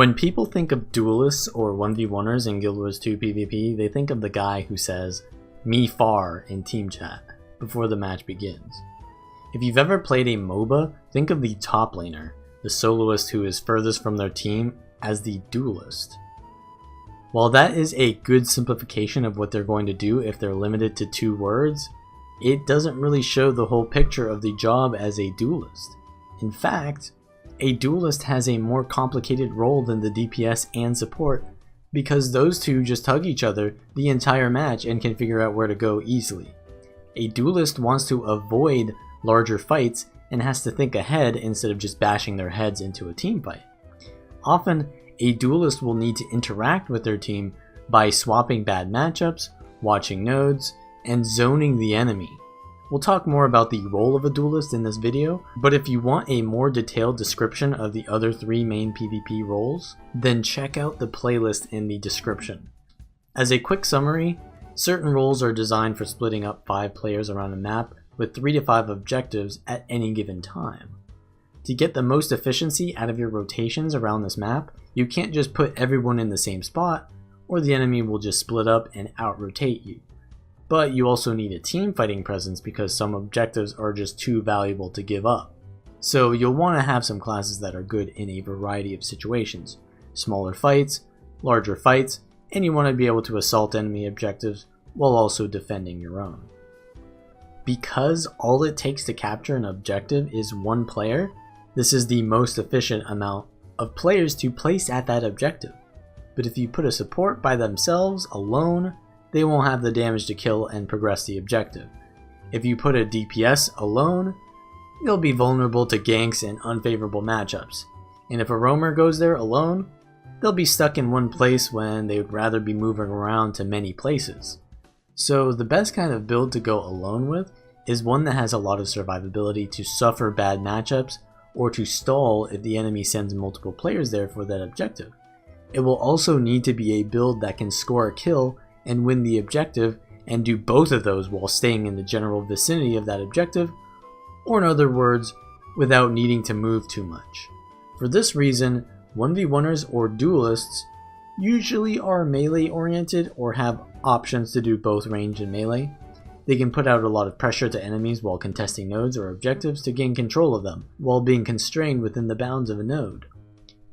When people think of duelists or 1v1ers in Guild Wars 2 PvP, they think of the guy who says, "me far" in team chat before the match begins. If you've ever played a MOBA, think of the top laner, the soloist who is furthest from their team, as the duelist. While that is a good simplification of what they're going to do if they're limited to 2 words, it doesn't really show the whole picture of the job as a duelist. In fact, a duelist has a more complicated role than the DPS and support because those two just hug each other the entire match and can figure out where to go easily. A duelist wants to avoid larger fights and has to think ahead instead of just bashing their heads into a team fight. Often, a duelist will need to interact with their team by swapping bad matchups, watching nodes, and zoning the enemy. We'll talk more about the role of a duelist in this video, but if you want a more detailed description of the other 3 main PvP roles, then check out the playlist in the description. As a quick summary, certain roles are designed for splitting up 5 players around a map with 3 to 5 objectives at any given time. To get the most efficiency out of your rotations around this map, you can't just put everyone in the same spot, or the enemy will just split up and out-rotate you. But you also need a team fighting presence because some objectives are just too valuable to give up. So you'll want to have some classes that are good in a variety of situations. Smaller fights, larger fights, and you want to be able to assault enemy objectives while also defending your own. Because all it takes to capture an objective is 1 player, this is the most efficient amount of players to place at that objective. But if you put a support by themselves, alone, they won't have the damage to kill and progress the objective. If you put a DPS alone, they'll be vulnerable to ganks and unfavorable matchups. And if a roamer goes there alone, they'll be stuck in one place when they would rather be moving around to many places. So the best kind of build to go alone with is one that has a lot of survivability to suffer bad matchups or to stall if the enemy sends multiple players there for that objective. It will also need to be a build that can score a kill and win the objective and do both of those while staying in the general vicinity of that objective, or in other words, without needing to move too much. For this reason, 1v1ers or duelists usually are melee oriented or have options to do both range and melee. They can put out a lot of pressure to enemies while contesting nodes or objectives to gain control of them, while being constrained within the bounds of a node.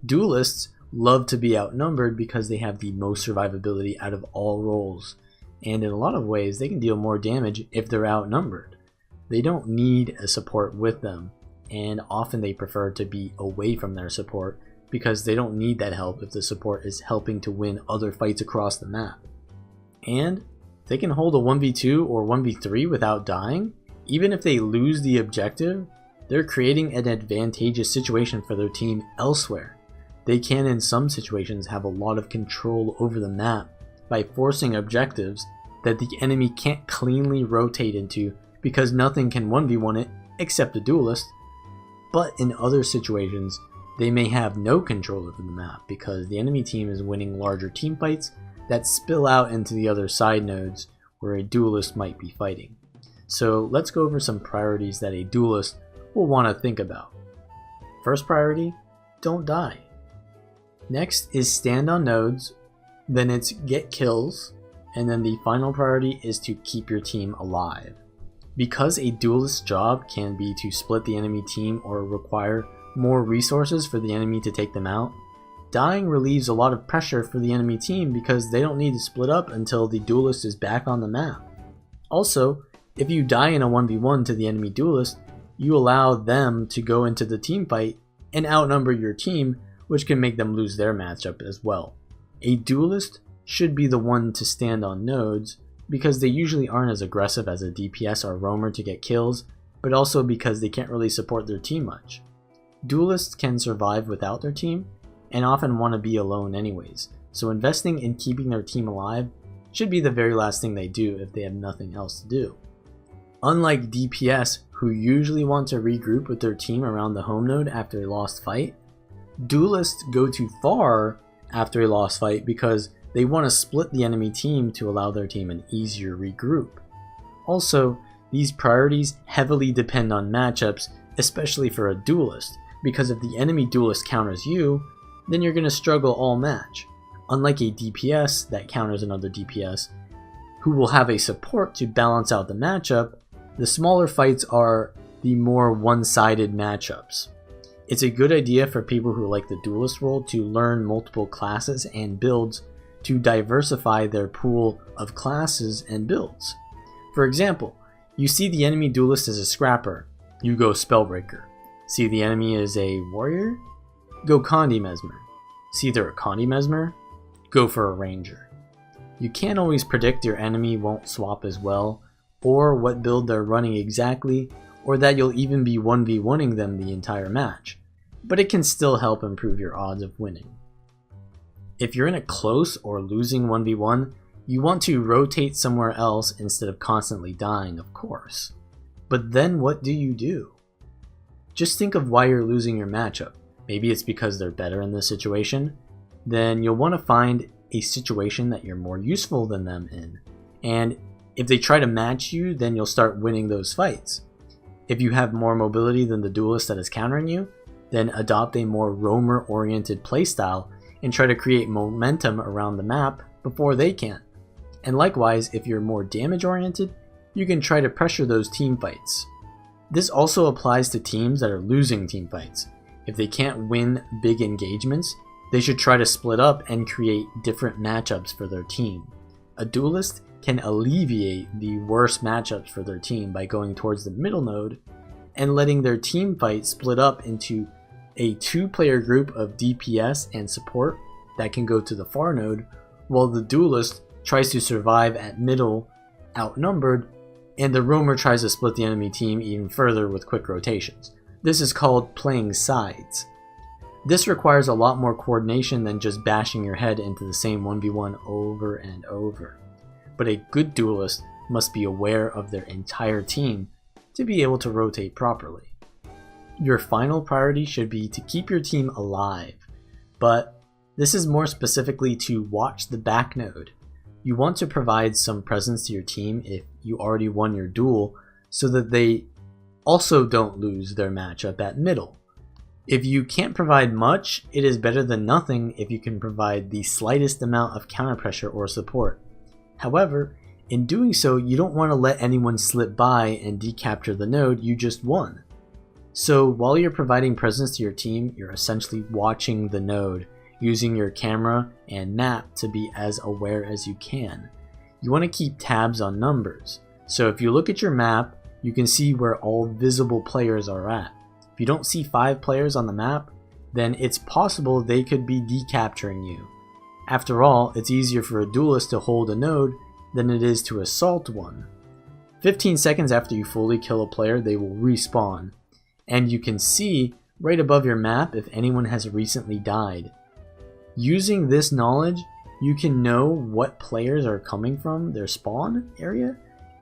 Duelists love to be outnumbered because they have the most survivability out of all roles, and in a lot of ways they can deal more damage if they're outnumbered. They don't need a support with them, and often they prefer to be away from their support because they don't need that help if the support is helping to win other fights across the map. And they can hold a 1v2 or 1v3 without dying. Even if they lose the objective, they're creating an advantageous situation for their team elsewhere. They can in some situations have a lot of control over the map by forcing objectives that the enemy can't cleanly rotate into because nothing can 1v1 it except a duelist. But in other situations, they may have no control over the map because the enemy team is winning larger team fights that spill out into the other side nodes where a duelist might be fighting. So let's go over some priorities that a duelist will want to think about. First priority, don't die. Next is stand on nodes, then it's get kills, and then the final priority is to keep your team alive. Because a duelist's job can be to split the enemy team or require more resources for the enemy to take them out, dying relieves a lot of pressure for the enemy team because they don't need to split up until the duelist is back on the map. Also, if you die in a 1v1 to the enemy duelist, you allow them to go into the team fight and outnumber your team, which can make them lose their matchup as well. A duelist should be the one to stand on nodes because they usually aren't as aggressive as a DPS or roamer to get kills, but also because they can't really support their team much. Duelists can survive without their team and often want to be alone anyways, so investing in keeping their team alive should be the very last thing they do if they have nothing else to do. Unlike DPS, who usually want to regroup with their team around the home node after a lost fight, duelists go too far after a lost fight because they want to split the enemy team to allow their team an easier regroup. Also, these priorities heavily depend on matchups, especially for a duelist, because if the enemy duelist counters you, then you're going to struggle all match. Unlike a DPS that counters another DPS, who will have a support to balance out the matchup, the smaller fights are the more one-sided matchups. It's a good idea for people who like the duelist role to learn multiple classes and builds to diversify their pool of classes and builds. For example, you see the enemy duelist as a scrapper, you go Spellbreaker. See the enemy as a warrior? Go Condi Mesmer. See they're a Condi Mesmer? Go for a ranger. You can't always predict your enemy won't swap as well, or what build they're running exactly, or that you'll even be 1v1ing them the entire match, but it can still help improve your odds of winning. If you're in a close or losing 1v1, you want to rotate somewhere else instead of constantly dying, of course. But then what do? Just think of why you're losing your matchup. Maybe it's because they're better in this situation. Then you'll want to find a situation that you're more useful than them in. And if they try to match you, then you'll start winning those fights. If you have more mobility than the duelist that is countering you, then adopt a more roamer-oriented playstyle and try to create momentum around the map before they can. And likewise, if you're more damage-oriented, you can try to pressure those team fights. This also applies to teams that are losing team fights. If they can't win big engagements, they should try to split up and create different matchups for their team. A duelist can alleviate the worst matchups for their team by going towards the middle node and letting their team fight split up into a 2-player group of DPS and support that can go to the far node, while the duelist tries to survive at middle outnumbered, and the roamer tries to split the enemy team even further with quick rotations. This is called playing sides. This requires a lot more coordination than just bashing your head into the same 1v1 over and over. But a good duelist must be aware of their entire team to be able to rotate properly. Your final priority should be to keep your team alive, but this is more specifically to watch the back node. You want to provide some presence to your team if you already won your duel so that they also don't lose their matchup at middle. If you can't provide much, it is better than nothing if you can provide the slightest amount of counter pressure or support. However, in doing so, you don't want to let anyone slip by and decapture the node you just won. So while you're providing presence to your team, you're essentially watching the node, using your camera and map to be as aware as you can. You want to keep tabs on numbers. So if you look at your map, you can see where all visible players are at. If you don't see 5 players on the map, then it's possible they could be decapturing you. After all, it's easier for a duelist to hold a node than it is to assault one. 15 seconds after you fully kill a player, they will respawn. And you can see right above your map if anyone has recently died. Using this knowledge, you can know what players are coming from their spawn area,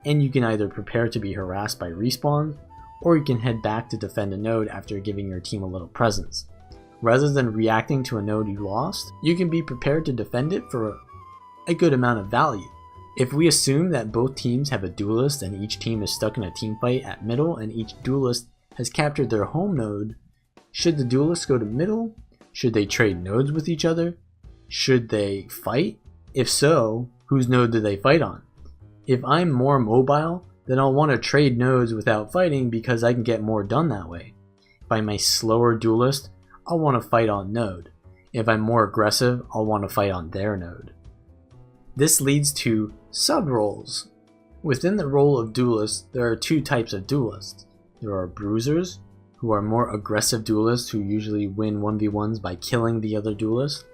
and you can either prepare to be harassed by respawns, or you can head back to defend a node after giving your team a little presence. Rather than reacting to a node you lost, you can be prepared to defend it for a good amount of value. If we assume that both teams have a duelist and each team is stuck in a team fight at middle and each duelist has captured their home node, should the duelists go to middle? Should they trade nodes with each other? Should they fight? If so, whose node do they fight on? If I'm more mobile, then I'll want to trade nodes without fighting because I can get more done that way. If I'm a slower duelist, I'll want to fight on node. If I'm more aggressive, I'll want to fight on their node. This leads to sub-roles. Within the role of duelist, there are 2 types of duelists. There are bruisers, who are more aggressive duelists who usually win 1v1s by killing the other duelist.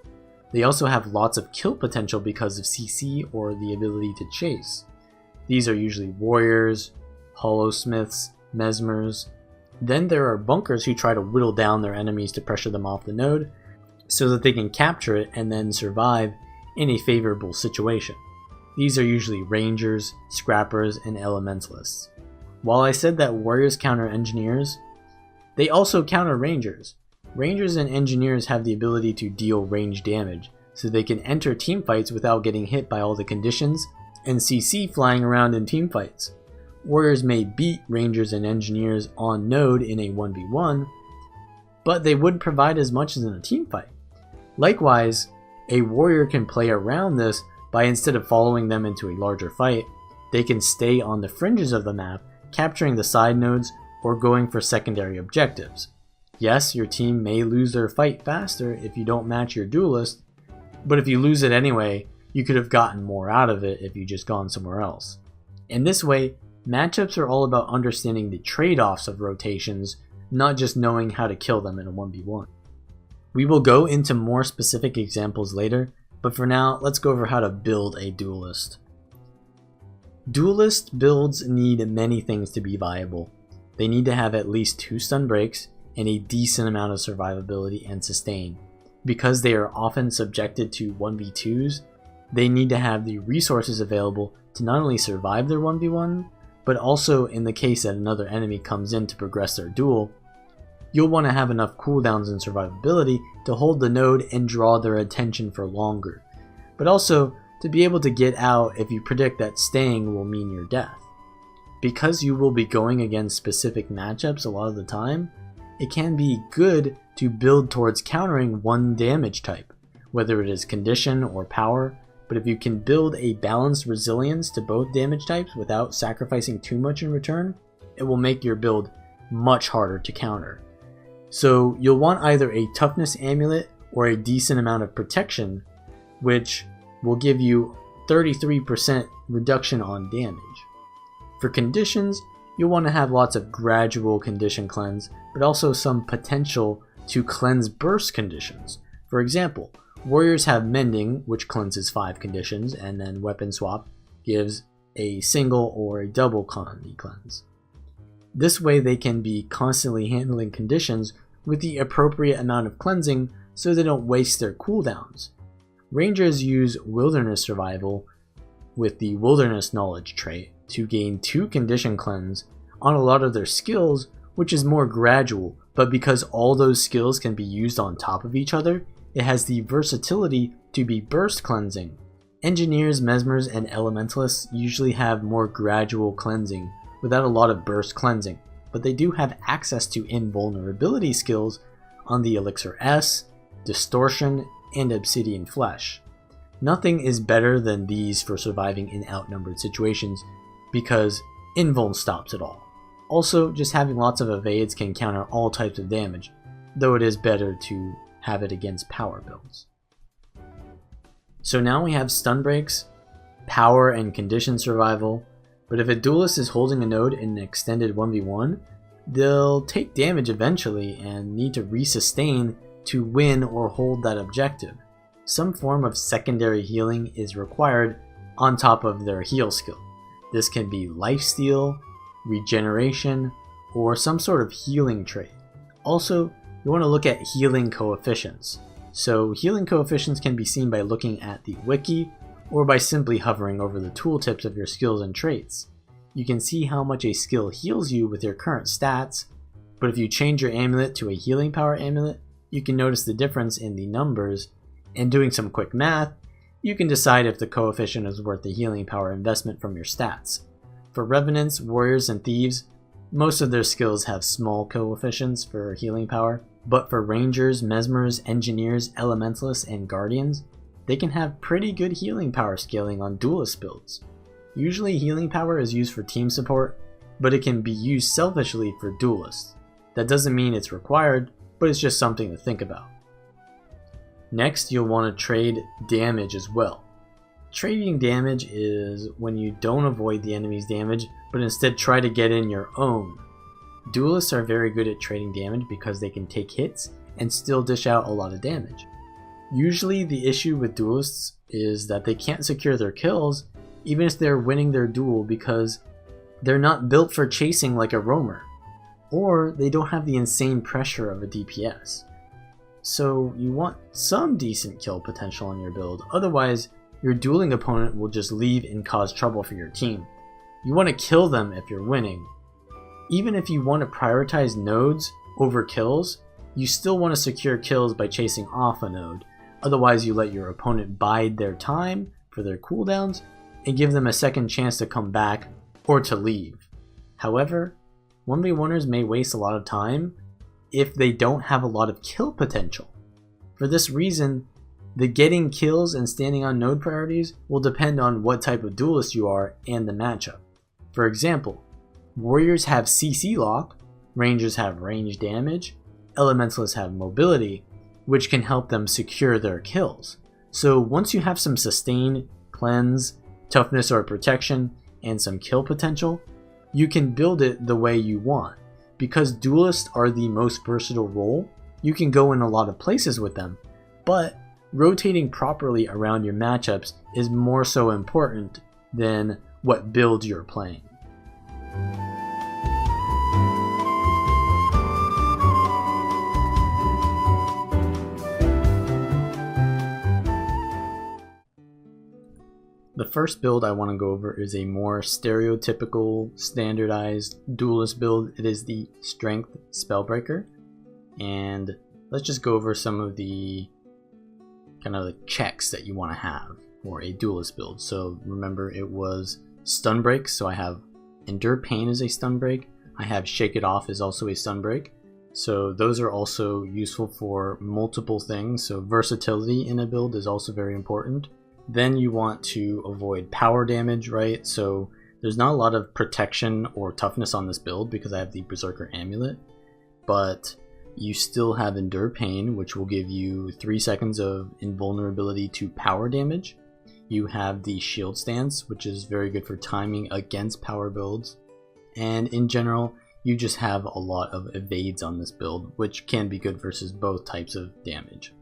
They also have lots of kill potential because of CC or the ability to chase. These are usually warriors, hollowsmiths, mesmers. Then there are bunkers who try to whittle down their enemies to pressure them off the node so that they can capture it and then survive in a favorable situation. These are usually rangers, scrappers, and elementalists. While I said that warriors counter engineers, they also counter rangers. Rangers and engineers have the ability to deal range damage, so they can enter teamfights without getting hit by all the conditions and CC flying around in teamfights. Warriors may beat rangers and engineers on node in a 1v1, but they wouldn't provide as much as in a teamfight. Likewise, a warrior can play around this by, instead of following them into a larger fight, they can stay on the fringes of the map, capturing the side nodes or going for secondary objectives. Yes, your team may lose their fight faster if you don't match your duelist, but if you lose it anyway, you could have gotten more out of it if you just gone somewhere else. In this way, matchups are all about understanding the trade-offs of rotations, not just knowing how to kill them in a 1v1. We will go into more specific examples later, but for now, let's go over how to build a duelist. Duelist builds need many things to be viable. They need to have at least 2 stun breaks and a decent amount of survivability and sustain. Because they are often subjected to 1v2s, they need to have the resources available to not only survive their 1v1, but also in the case that another enemy comes in to progress their duel, you'll want to have enough cooldowns and survivability to hold the node and draw their attention for longer, but also to be able to get out if you predict that staying will mean your death. Because you will be going against specific matchups a lot of the time, it can be good to build towards countering one damage type, whether it is condition or power, but if you can build a balanced resilience to both damage types without sacrificing too much in return, it will make your build much harder to counter. So you'll want either a toughness amulet or a decent amount of protection, which will give you 33% reduction on damage. For conditions, you'll want to have lots of gradual condition cleanse, but also some potential to cleanse burst conditions. For example, warriors have mending, which cleanses 5 conditions, and then weapon swap gives a single or a double colony cleanse. This way they can be constantly handling conditions with the appropriate amount of cleansing so they don't waste their cooldowns. Rangers use wilderness survival with the wilderness knowledge trait to gain 2 condition cleanse on a lot of their skills, which is more gradual, but because all those skills can be used on top of each other, it has the versatility to be burst cleansing. Engineers, mesmers, and elementalists usually have more gradual cleansing without a lot of burst cleansing, but they do have access to invulnerability skills on the Elixir S, Distortion, and Obsidian Flesh. Nothing is better than these for surviving in outnumbered situations because invuln stops it all. Also, just having lots of evades can counter all types of damage, though it is better to have it against power builds. So now we have stun breaks, power and condition survival, but if a duelist is holding a node in an extended 1v1, they'll take damage eventually and need to resustain to win or hold that objective. Some form of secondary healing is required on top of their heal skill. This can be lifesteal, regeneration, or some sort of healing trait. Also, you want to look at healing coefficients. So healing coefficients can be seen by looking at the wiki or by simply hovering over the tooltips of your skills and traits. You can see how much a skill heals you with your current stats, but if you change your amulet to a healing power amulet, you can notice the difference in the numbers, and doing some quick math, you can decide if the coefficient is worth the healing power investment from your stats. For revenants, warriors, and thieves, most of their skills have small coefficients for healing power, but for rangers, mesmers, engineers, elementalists, and guardians, they can have pretty good healing power scaling on duelist builds. Usually healing power is used for team support, but it can be used selfishly for duelists. That doesn't mean it's required, but it's just something to think about. Next, you'll want to trade damage as well. Trading damage is when you don't avoid the enemy's damage, but instead try to get in your own. Duelists are very good at trading damage because they can take hits and still dish out a lot of damage. Usually the issue with duelists is that they can't secure their kills even if they're winning their duel because they're not built for chasing like a roamer, or they don't have the insane pressure of a DPS. So you want some decent kill potential on your build, otherwise your dueling opponent will just leave and cause trouble for your team. You want to kill them if you're winning. Even if you want to prioritize nodes over kills, you still want to secure kills by chasing off a node, otherwise you let your opponent bide their time for their cooldowns and give them a second chance to come back or to leave. However, 1v1ers may waste a lot of time if they don't have a lot of kill potential. For this reason, the getting kills and standing on node priorities will depend on what type of duelist you are and the matchup. For example, warriors have CC lock, rangers have range damage, elementalists have mobility, which can help them secure their kills. So once you have some sustain, cleanse, toughness or protection, and some kill potential, you can build it the way you want. Because duelists are the most versatile role, you can go in a lot of places with them, but rotating properly around your matchups is more so important than what build you're playing. The first build I want to go over is a more stereotypical, standardized duelist build. It is the Strength Spellbreaker. And let's just go over some of the kind of the checks that you want to have for a duelist build. So remember, it was stun break, so I have Endure Pain as a stun break. I have Shake It Off is also a stun break. So those are also useful for multiple things. So versatility in a build is also very important. Then you want to avoid power damage, right? So there's not a lot of protection or toughness on this build because I have the Berserker Amulet, but you still have Endure Pain, which will give you 3 seconds of invulnerability to power damage. You have the Shield Stance, which is very good for timing against power builds. And in general, you just have a lot of evades on this build, which can be good versus both types of damage.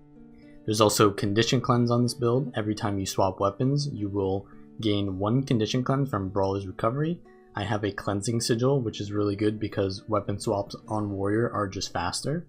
There's also Condition Cleanse on this build. Every time you swap weapons, you will gain 1 Condition Cleanse from Brawler's Recovery. I have a Cleansing Sigil, which is really good because weapon swaps on Warrior are just faster.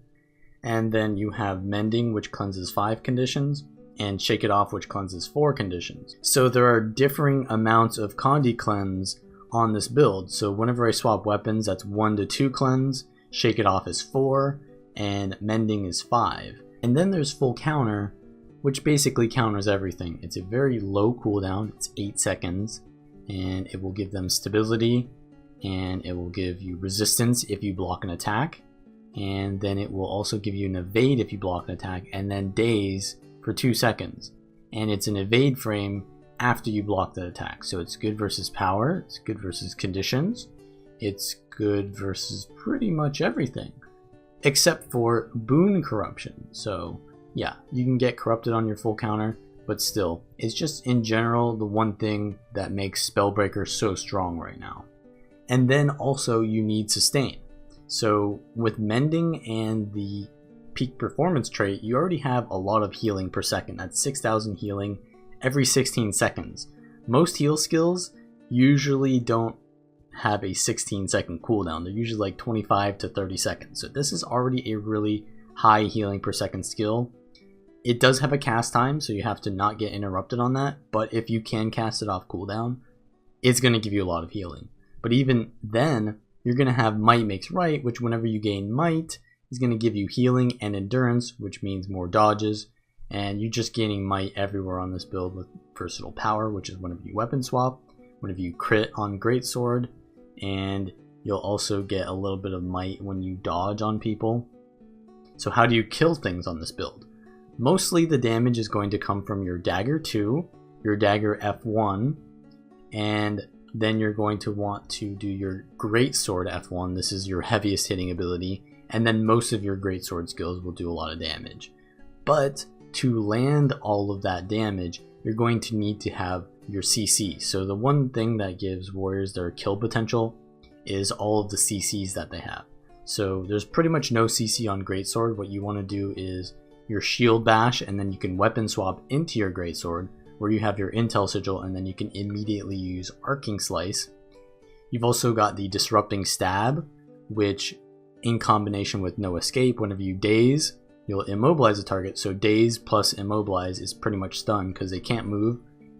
And then you have Mending, which cleanses 5 conditions, and Shake It Off, which cleanses 4 conditions. So there are differing amounts of Condi Cleanse on this build. So whenever I swap weapons, that's 1 to 2 cleanse, Shake It Off is 4, and Mending is 5. And then there's Full Counter, which basically counters everything. It's a very low cooldown, it's 8 seconds, and it will give them stability, and it will give you resistance if you block an attack, and then it will also give you an evade if you block an attack, and then daze for 2 seconds. And it's an evade frame after you block the attack. So it's good versus power, it's good versus conditions, it's good versus pretty much everything. Except for boon corruption. So yeah, you can get corrupted on your full counter, but still, it's just in general the one thing that makes Spellbreaker so strong right now. And then also you need sustain. So with Mending and the Peak Performance trait, you already have a lot of healing per second. That's 6,000 healing every 16 seconds. Most heal skills usually don't have a 16-second cooldown. They're usually like 25 to 30 seconds. So this is already a really high healing per second skill. It does have a cast time, so you have to not get interrupted on that, but if you can cast it off cooldown, it's going to give you a lot of healing. But even then, you're going to have Might Makes Right, which whenever you gain Might, is going to give you healing and endurance, which means more dodges, and you're just gaining Might everywhere on this build with Versatile Power, which is whenever you weapon swap, whenever you crit on Greatsword, and you'll also get a little bit of might when you dodge on people. So how do you kill things on this build? Mostly the damage is going to come from your Dagger 2, your Dagger F1, and then you're going to want to do your Greatsword F1. This is your heaviest hitting ability, and then most of your Greatsword skills will do a lot of damage. But to land all of that damage, you're going to need to have your CC. So the one thing that gives warriors their kill potential is all of the CCs that they have. So there's pretty much no CC on Greatsword. What you want to do is your Shield Bash, and then you can weapon swap into your Greatsword, where you have your Intel Sigil, and then you can immediately use Arcing Slice. You've also got the Disrupting Stab, which in combination with No Escape, whenever you daze, you'll immobilize a target. So daze plus immobilize is pretty much stun because they can't move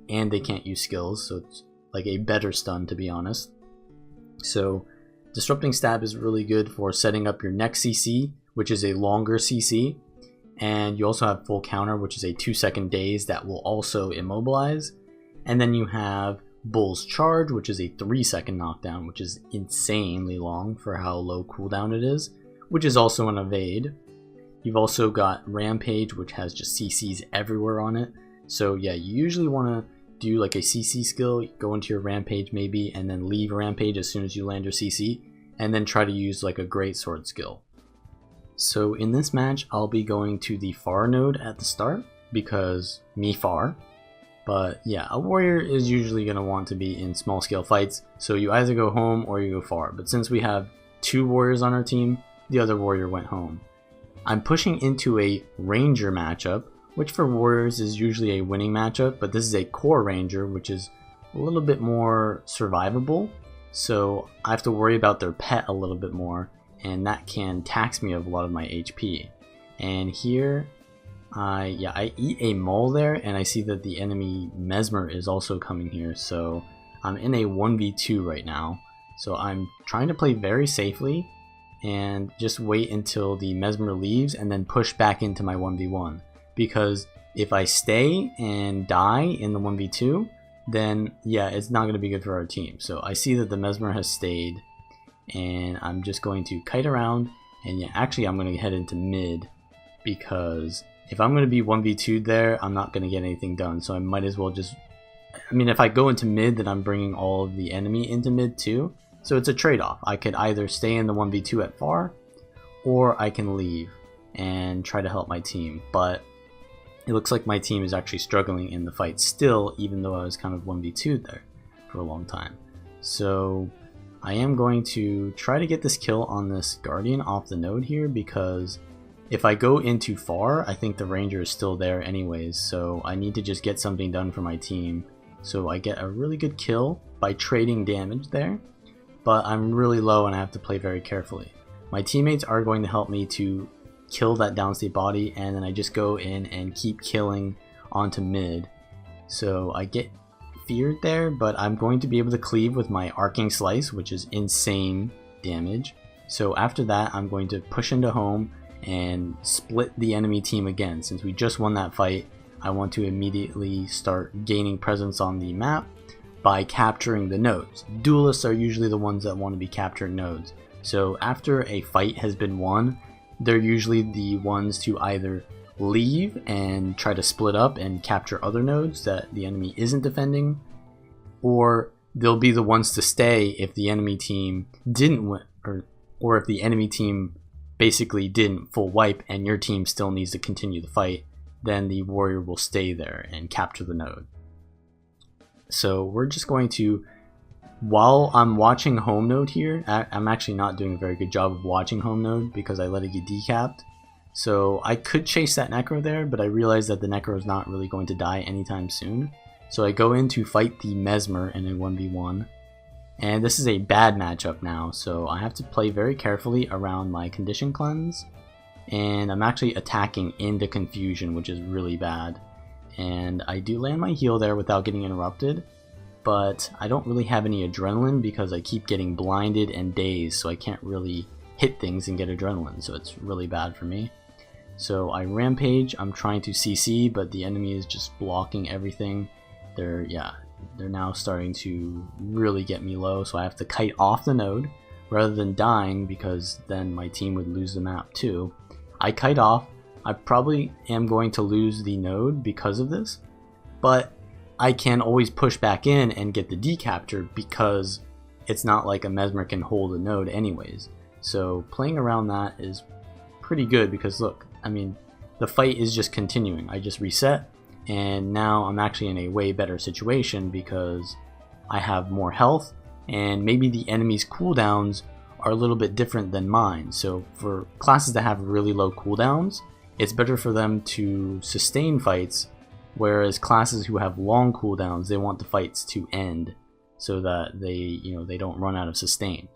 and they can't use skills, so it's like a better stun, to be honest. So Disrupting Stab is really good for setting up your next CC, which is a longer CC, and you also have Full Counter, which is a 2-second daze that will also immobilize. And then you have Bull's Charge, which is a 3-second knockdown, which is insanely long for how low cooldown it is, which is also an evade. You've also got Rampage, which has just CCs everywhere on it. So yeah, you usually want to do like a CC skill, go into your Rampage maybe, and then leave Rampage as soon as you land your CC, and then try to use like a Greatsword skill. So in this match, I'll be going to the far node at the start, because me far. But yeah, a warrior is usually going to want to be in small scale fights, so you either go home or you go far. But since we have 2 warriors on our team, the other warrior went home. I'm pushing into a ranger matchup, which for warriors is usually a winning matchup, but this is a core ranger, which is a little bit more survivable, so I have to worry about their pet a little bit more, and that can tax me of a lot of my HP. And here, I eat a mole there, and I see that the enemy Mesmer is also coming here, so I'm in a 1v2 right now. So I'm trying to play very safely, and just wait until the Mesmer leaves, and then push back into my 1v1. Because if I stay and die in the 1v2, then yeah, it's not going to be good for our team. So I see that the Mesmer has stayed, and I'm just going to kite around, and yeah, actually I'm going to head into mid, because if I'm going to be 1v2'd there, I'm not going to get anything done. So I might as well just, I mean, if I go into mid, then I'm bringing all of the enemy into mid too. So it's a trade-off. I could either stay in the 1v2 at far, or I can leave and try to help my team. But it looks like my team is actually struggling in the fight still, even though I was kind of 1v2'd there for a long time. So I am going to try to get this kill on this Guardian off the node here, because if I go in too far, I think the Ranger is still there anyways, so I need to just get something done for my team. So I get a really good kill by trading damage there, but I'm really low and I have to play very carefully. My teammates are going to help me to kill that downstate body, and then I just go in and keep killing onto mid. So I get feared there, but I'm going to be able to cleave with my Arcing Slice, which is insane damage. So after that, I'm going to push into home and split the enemy team again. Since we just won that fight, I want to immediately start gaining presence on the map by capturing the nodes. Duelists are usually the ones that want to be capturing nodes. So after a fight has been won, they're usually the ones to either leave and try to split up and capture other nodes that the enemy isn't defending, or they'll be the ones to stay if the enemy team didn't win, or if the enemy team basically didn't full wipe and your team still needs to continue the fight, then the warrior will stay there and capture the node. So we're just going to, while I'm watching home node here, I'm actually not doing a very good job of watching home node because I let it get decapped. So I could chase that Necro there, but I realized that the Necro is not really going to die anytime soon. So I go in to fight the Mesmer in a 1v1. And this is a bad matchup now, so I have to play very carefully around my condition cleanse. And I'm actually attacking into confusion, which is really bad. And I do land my heal there without getting interrupted, but I don't really have any adrenaline because I keep getting blinded and dazed, so I can't really hit things and get adrenaline, so it's really bad for me. So I rampage, I'm trying to CC, but the enemy is just blocking everything. They're now starting to really get me low, so I have to kite off the node rather than dying, because then my team would lose the map too. I kite off. I probably am going to lose the node because of this, but I can always push back in and get the decapture because it's not like a Mesmer can hold a node anyways. So playing around that is pretty good because look, I mean, the fight is just continuing. I just reset, and now I'm actually in a way better situation because I have more health, and maybe the enemy's cooldowns are a little bit different than mine. So for classes that have really low cooldowns, it's better for them to sustain fights, whereas classes who have long cooldowns, they want the fights to end so that they don't run out of sustain.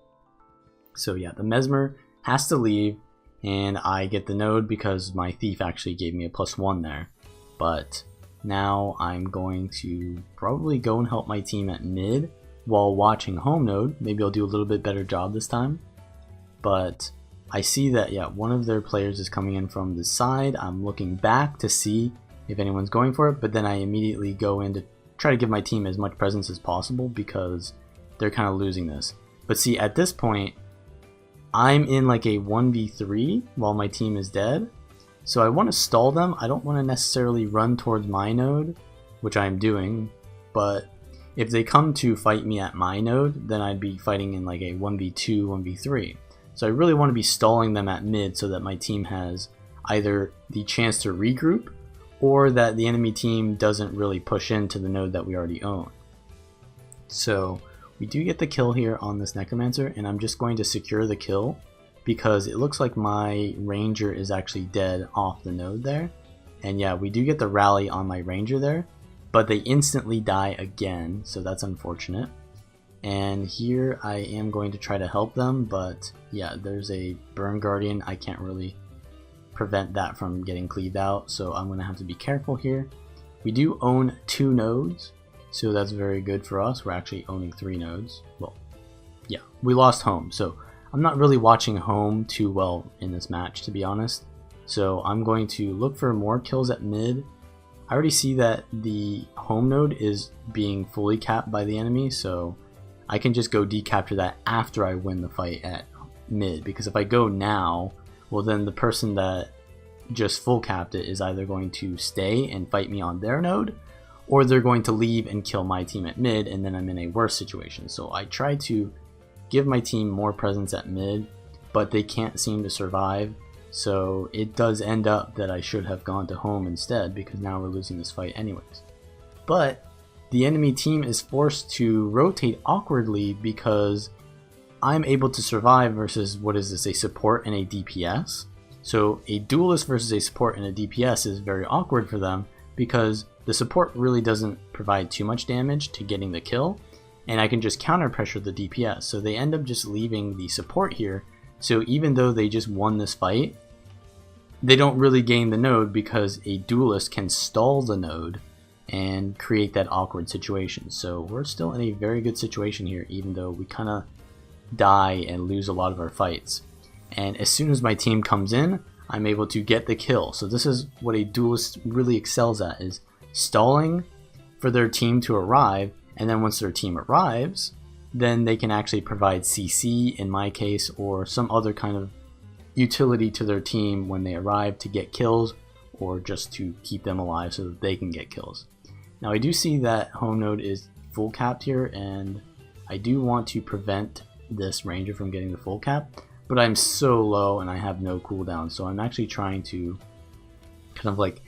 So yeah, the Mesmer has to leave, and I get the node because my Thief actually gave me a +1 there. But now I'm going to probably go and help my team at mid while watching home node. Maybe I'll do a little bit better job this time. But I see that, yeah, one of their players is coming in from the side. I'm looking back to see if anyone's going for it, but then I immediately go in to try to give my team as much presence as possible because they're kind of losing this. But see, at this point, I'm in like a 1v3 while my team is dead, So I want to stall them. I don't want to necessarily run towards my node, which I'm doing, but if they come to fight me at my node, then I'd be fighting in like a 1v2, 1v3. So I really want to be stalling them at mid so that my team has either the chance to regroup or that the enemy team doesn't really push into the node that we already own. So we do get the kill here on this Necromancer, and I'm just going to secure the kill because it looks like my Ranger is actually dead off the node there. And yeah, we do get the rally on my Ranger there, but they instantly die again, so that's unfortunate. And here I am going to try to help them, but yeah, there's a Burn Guardian. I can't really prevent that from getting cleaved out, so I'm going to have to be careful here. We do own 2 nodes, so that's very good for us. We're actually owning 3 nodes. Well, yeah, we lost home, so I'm not really watching home too well in this match, to be honest. So I'm going to look for more kills at mid. I already see that the home node is being fully capped by the enemy, so I can just go decapture that after I win the fight at mid, because if I go now, well then the person that just full capped it is either going to stay and fight me on their node, or they're going to leave and kill my team at mid, and then I'm in a worse situation. So I try to give my team more presence at mid, but they can't seem to survive, so it does end up that I should have gone to home instead, because now we're losing this fight anyways. But the enemy team is forced to rotate awkwardly because I'm able to survive versus, what is this, a support and a DPS. So a duelist versus a support and a DPS is very awkward for them because the support really doesn't provide too much damage to getting the kill, and I can just counter pressure the DPS. So they end up just leaving the support here. So even though they just won this fight, they don't really gain the node because a duelist can stall the node and create that awkward situation. So we're still in a very good situation here, even though we kind of die and lose a lot of our fights. And as soon as my team comes in, I'm able to get the kill. So this is what a duelist really excels at, is stalling for their team to arrive, and then once their team arrives, then they can actually provide CC in my case, or some other kind of utility to their team when they arrive to get kills, or just to keep them alive so that they can get kills. Now I do see that home node is full capped here, and I do want to prevent this Ranger from getting the full cap, but I'm so low and I have no cooldown, so I'm actually trying to kind of like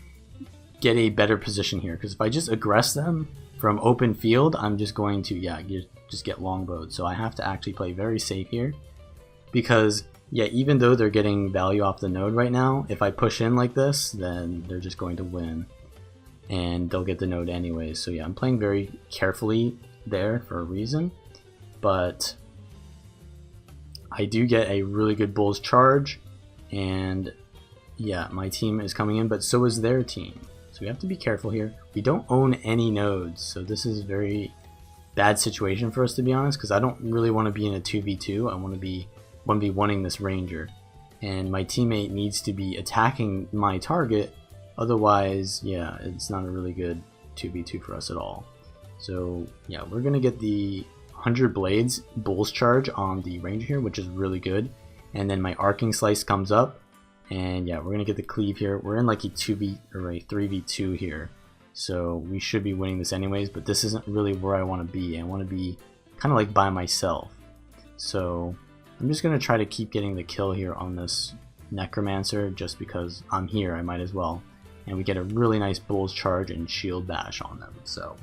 get a better position here, because if I just aggress them from open field, I'm just going to, yeah, just get longbowed. So I have to actually play very safe here, because yeah, even though they're getting value off the node right now, if I push in like this, then they're just going to win and they'll get the node anyways. So yeah, I'm playing very carefully there for a reason, but I do get a really good Bull's charge, and yeah, my team is coming in, but so is their team. So we have to be careful here. We don't own any nodes, so this is a very bad situation for us, to be honest, because I don't really want to be in a 2v2. I want to be 1v1ing this Ranger, and my teammate needs to be attacking my target, otherwise yeah, it's not a really good 2v2 for us at all. So yeah, we're gonna get the 100 blades Bull's charge on the Ranger here, which is really good, and then my arcing slice comes up, and yeah, we're gonna get the cleave here. We're in like a 2v or a 3v2 here, so we should be winning this anyways, but this isn't really where I want to be. I want to be kind of like by myself, so I'm just gonna try to keep getting the kill here on this Necromancer, just because I'm here, I might as well. And we get a really nice Bull's charge and shield bash on them, so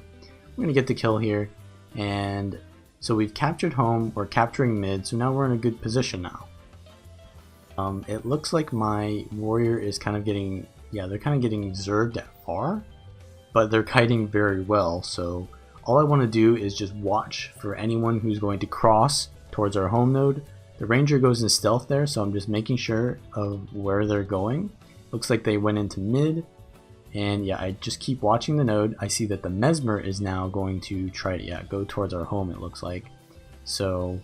we're gonna get the kill here. And so we've captured home, we're capturing mid, so now we're in a good position now. It looks like my warrior is kind of getting, yeah, they're kind of getting zerged at far, but they're kiting very well. So all I want to do is just watch for anyone who's going to cross towards our home node. The Ranger goes in stealth there, so I'm just making sure of where they're going. Looks like they went into mid, and yeah, I just keep watching the node. I see that the Mesmer is now going to try to, yeah, go towards our home, it looks like. So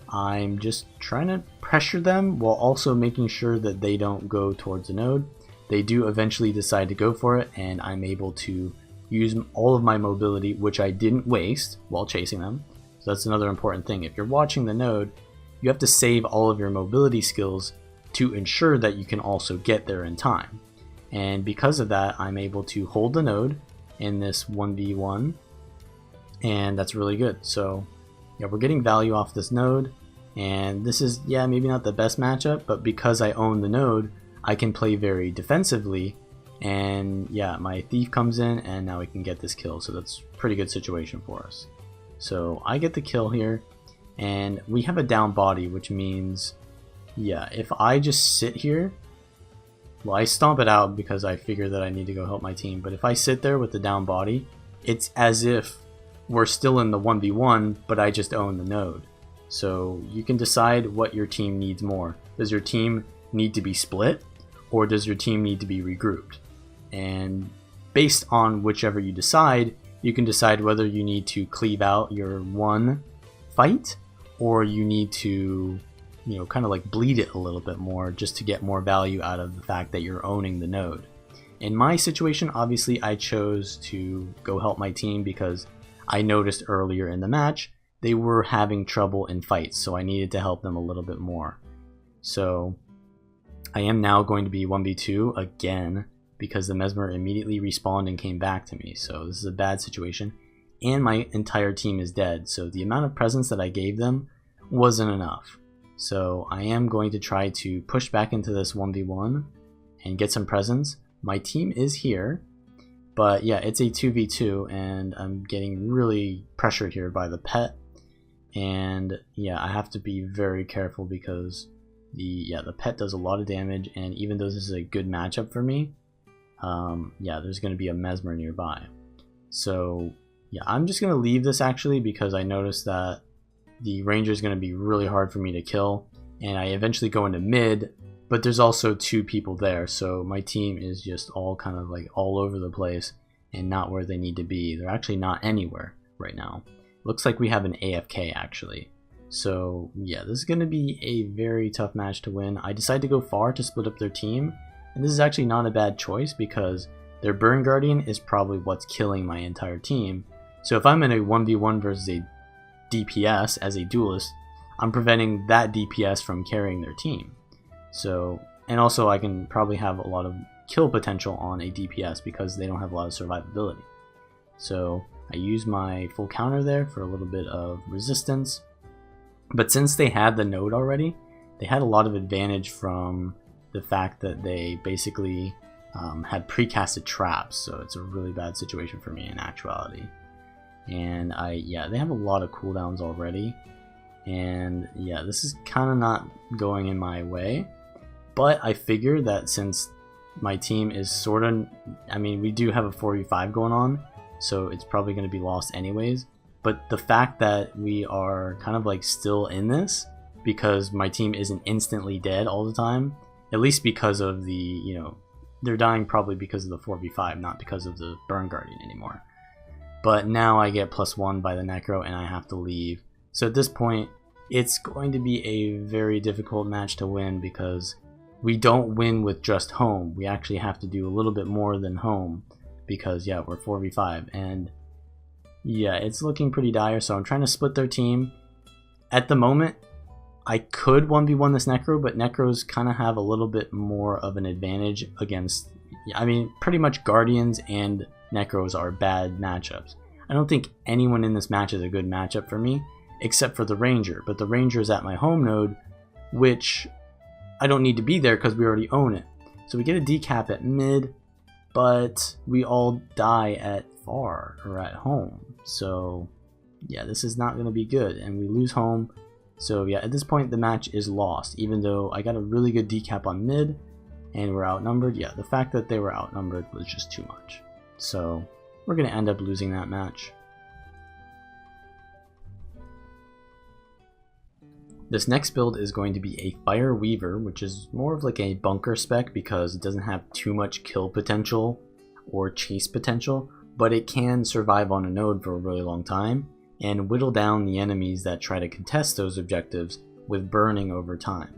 I'm just trying to pressure them while also making sure that they don't go towards the node. They do eventually decide to go for it, and I'm able to use all of my mobility, which I didn't waste while chasing them. So that's another important thing. If you're watching the node, you have to save all of your mobility skills to ensure that you can also get there in time. And because of that, I'm able to hold the node in this 1v1, and that's really good. So yeah, we're getting value off this node, and this is, yeah, maybe not the best matchup, but because I own the node, I can play very defensively, and yeah, my thief comes in and now we can get this kill, so that's a pretty good situation for us. So I get the kill here, and we have a down body, which means, yeah, if I just sit here, well, I stomp it out because I figure that I need to go help my team, but if I sit there with the down body, it's as if we're still in the 1v1, but I just own the node. So you can decide what your team needs more. Does your team need to be split, or does your team need to be regrouped? And based on whichever you decide, you can decide whether you need to cleave out your one fight, or you need to, you know, kind of like bleed it a little bit more just to get more value out of the fact that you're owning the node. In my situation, obviously I chose to go help my team because I noticed earlier in the match they were having trouble in fights, so I needed to help them a little bit more. So I am now going to be 1v2 again because the Mesmer immediately respawned and came back to me, so this is a bad situation, and my entire team is dead, so the amount of presence that I gave them wasn't enough. So I am going to try to push back into this 1v1 and get some presence. My team is here, but yeah, it's a 2v2 and I'm getting really pressured here by the pet, and yeah, I have to be very careful because the pet does a lot of damage, and even though this is a good matchup for me, yeah, there's going to be a Mesmer nearby. So yeah, I'm just going to leave this actually because I noticed that the ranger is going to be really hard for me to kill, and I eventually go into mid, but there's also two people there, so my team is just all kind of like all over the place and not where they need to be. They're actually not anywhere right now. Looks like we have an AFK actually. So yeah, this is going to be a very tough match to win. I decided to go far to split up their team, and this is actually not a bad choice because their Burn Guardian is probably what's killing my entire team. So if I'm in a 1v1 versus a DPS as a duelist, I'm preventing that DPS from carrying their team. So, and also I can probably have a lot of kill potential on a DPS because they don't have a lot of survivability. So I use my full counter there for a little bit of resistance, but since they had the node already, they had a lot of advantage from the fact that they basically had precasted traps, so it's a really bad situation for me in actuality. And yeah, they have a lot of cooldowns already, and yeah, this is kind of not going in my way, but I figure that since my team is sort of, I mean, we do have a 4v5 going on, so it's probably going to be lost anyways, but the fact that we are kind of like still in this because my team isn't instantly dead all the time, at least because of the, you know, they're dying probably because of the 4v5, not because of the Burn Guardian anymore. But now I get +1 by the Necro and I have to leave. So at this point, it's going to be a very difficult match to win because we don't win with just home. We actually have to do a little bit more than home because, yeah, we're 4v5. And yeah, it's looking pretty dire, so I'm trying to split their team. At the moment, I could 1v1 this Necro, but Necros kind of have a little bit more of an advantage against, I mean, pretty much Guardians and Necros are bad matchups. I don't think anyone in this match is a good matchup for me, except for the Ranger, but the Ranger is at my home node, which I don't need to be there because we already own it. So we get a decap at mid, but we all die at far, or at home. So yeah, this is not going to be good, and we lose home. So yeah, at this point the match is lost, even though I got a really good decap on mid, and we're outnumbered. Yeah, the fact that they were outnumbered was just too much. So we're going to end up losing that match. This next build is going to be a Fire Weaver, which is more of like a bunker spec because it doesn't have too much kill potential or chase potential, but it can survive on a node for a really long time and whittle down the enemies that try to contest those objectives with burning over time.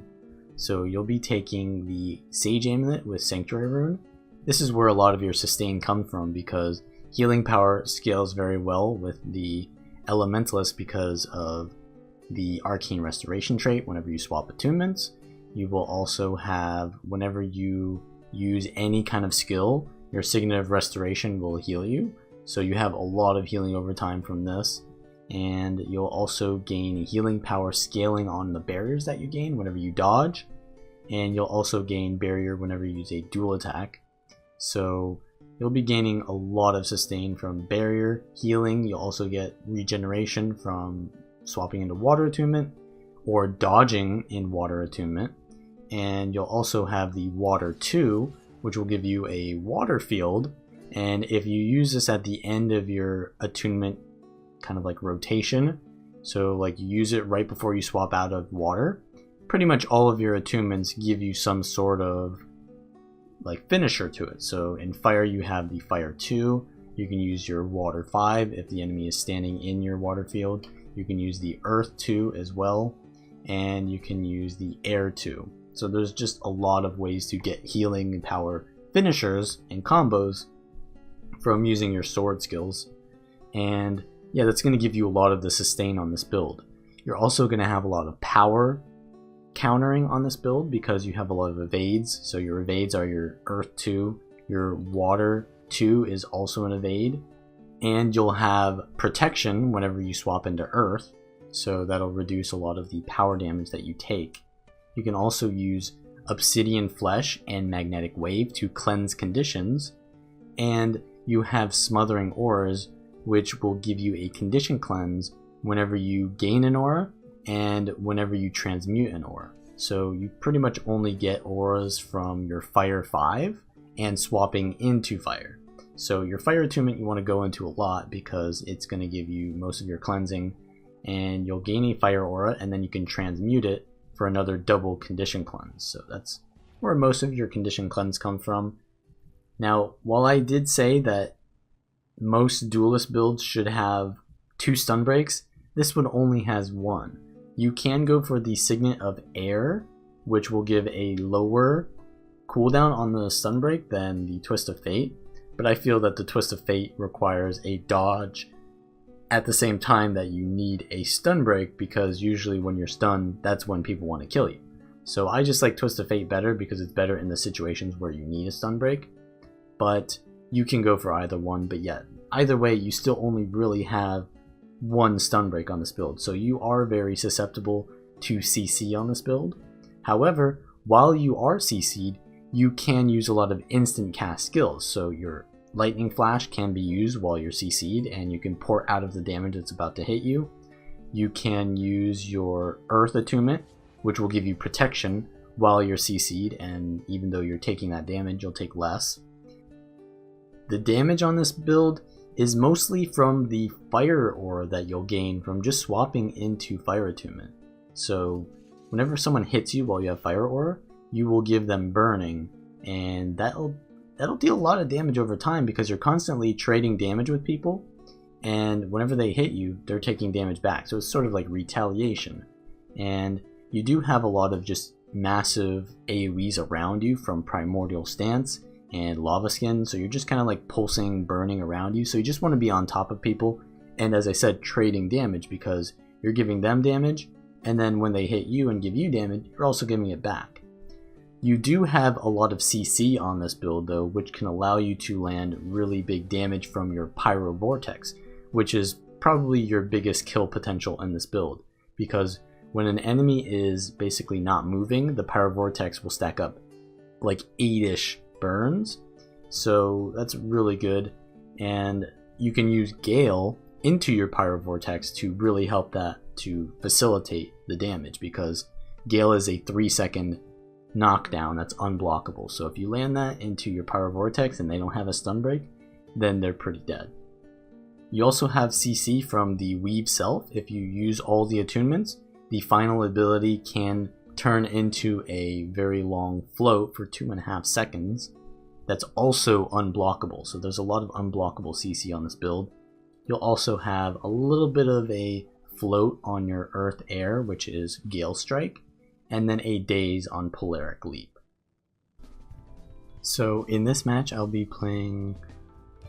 So you'll be taking the Sage Amulet with Sanctuary Rune. This is where a lot of your sustain comes from because healing power scales very well with the Elementalist because of the Arcane Restoration trait. Whenever you swap attunements, you will also have, whenever you use any kind of skill, your Signet of Restoration will heal you. So you have a lot of healing over time from this. And you'll also gain healing power scaling on the barriers that you gain whenever you dodge. And you'll also gain barrier whenever you use a dual attack. So you'll be gaining a lot of sustain from barrier, healing. You'll also get regeneration from swapping into water attunement or dodging in water attunement. And you'll also have the water 2, which will give you a water field. And if you use this at the end of your attunement kind of like rotation, so like you use it right before you swap out of water, pretty much all of your attunements give you some sort of like finisher to it. So in fire you have the fire 2, you can use your water 5 if the enemy is standing in your water field, you can use the earth 2 as well, and you can use the air 2. So there's just a lot of ways to get healing and power finishers and combos from using your sword skills. And yeah, that's going to give you a lot of the sustain on this build. You're also going to have a lot of power countering on this build because you have a lot of evades. So your evades are your earth 2, your water 2 is also an evade, and you'll have protection whenever you swap into earth, so that'll reduce a lot of the power damage that you take. You can also use obsidian flesh and magnetic wave to cleanse conditions, and you have smothering auras, which will give you a condition cleanse whenever you gain an aura and whenever you transmute an aura. So you pretty much only get auras from your fire 5 and swapping into fire. So your fire attunement you want to go into a lot because it's going to give you most of your cleansing, and you'll gain a fire aura and then you can transmute it for another double condition cleanse. So that's where most of your condition cleanse come from. Now, while I did say that most duelist builds should have 2 stun breaks, this one only has 1. You can go for the Signet of Air, which will give a lower cooldown on the stun break than the Twist of Fate, but I feel that the Twist of Fate requires a dodge at the same time that you need a stun break, because usually when you're stunned, that's when people want to kill you. So I just like Twist of Fate better because it's better in the situations where you need a stun break, but you can go for either one. But yeah, either way, you still only really have 1 stun break on this build, so you are very susceptible to CC on this build. However, while you are CC'd, you can use a lot of instant cast skills, so your lightning flash can be used while you're CC'd and you can pour out of the damage that's about to hit you. You can use your earth attunement, which will give you protection while you're CC'd, and even though you're taking that damage, you'll take less. The damage on this build is mostly from the fire aura that you'll gain from just swapping into fire attunement. So whenever someone hits you while you have fire aura, you will give them burning, and that'll deal a lot of damage over time because you're constantly trading damage with people, and whenever they hit you, they're taking damage back. So it's sort of like retaliation. And you do have a lot of just massive AoEs around you from Primordial Stance and Lava Skin, so you're just kind of like pulsing, burning around you, so you just want to be on top of people, and as I said, trading damage, because you're giving them damage, and then when they hit you and give you damage, you're also giving it back. You do have a lot of CC on this build though, which can allow you to land really big damage from your Pyro Vortex, which is probably your biggest kill potential in this build, because when an enemy is basically not moving, the Pyro Vortex will stack up like 8-ish burns, so that's really good. And you can use Gale into your Pyro Vortex to really help that to facilitate the damage, because Gale is a 3-second knockdown that's unblockable. So if you land that into your Pyro Vortex and they don't have a stun break, then they're pretty dead. You also have CC from the Weave Self. If you use all the attunements, the final ability can turn into a very long float for 2.5 seconds that's also unblockable. So there's a lot of unblockable CC on this build. You'll also have a little bit of a float on your Earth Air, which is Gale Strike, and then a daze on Polaric Leap. So in this match I'll be playing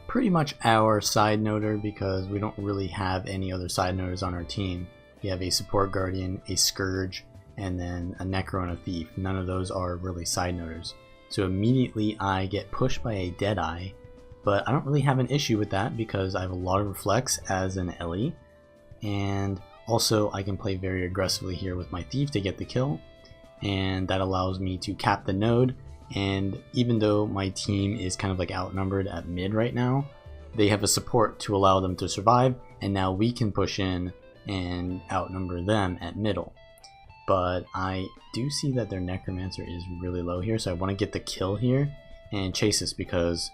pretty much our side noder because we don't really have any other side noders on our team. We have a Support Guardian, a Scourge, and then a Necro and a Thief. None of those are really side noters. So immediately I get pushed by a Deadeye, but I don't really have an issue with that because I have a lot of Reflex as an Ellie, and also I can play very aggressively here with my Thief to get the kill, and that allows me to cap the node. And even though my team is kind of like outnumbered at mid right now, they have a support to allow them to survive, and now we can push in and outnumber them at middle. But I do see that their Necromancer is really low here, so I want to get the kill here and chase this, because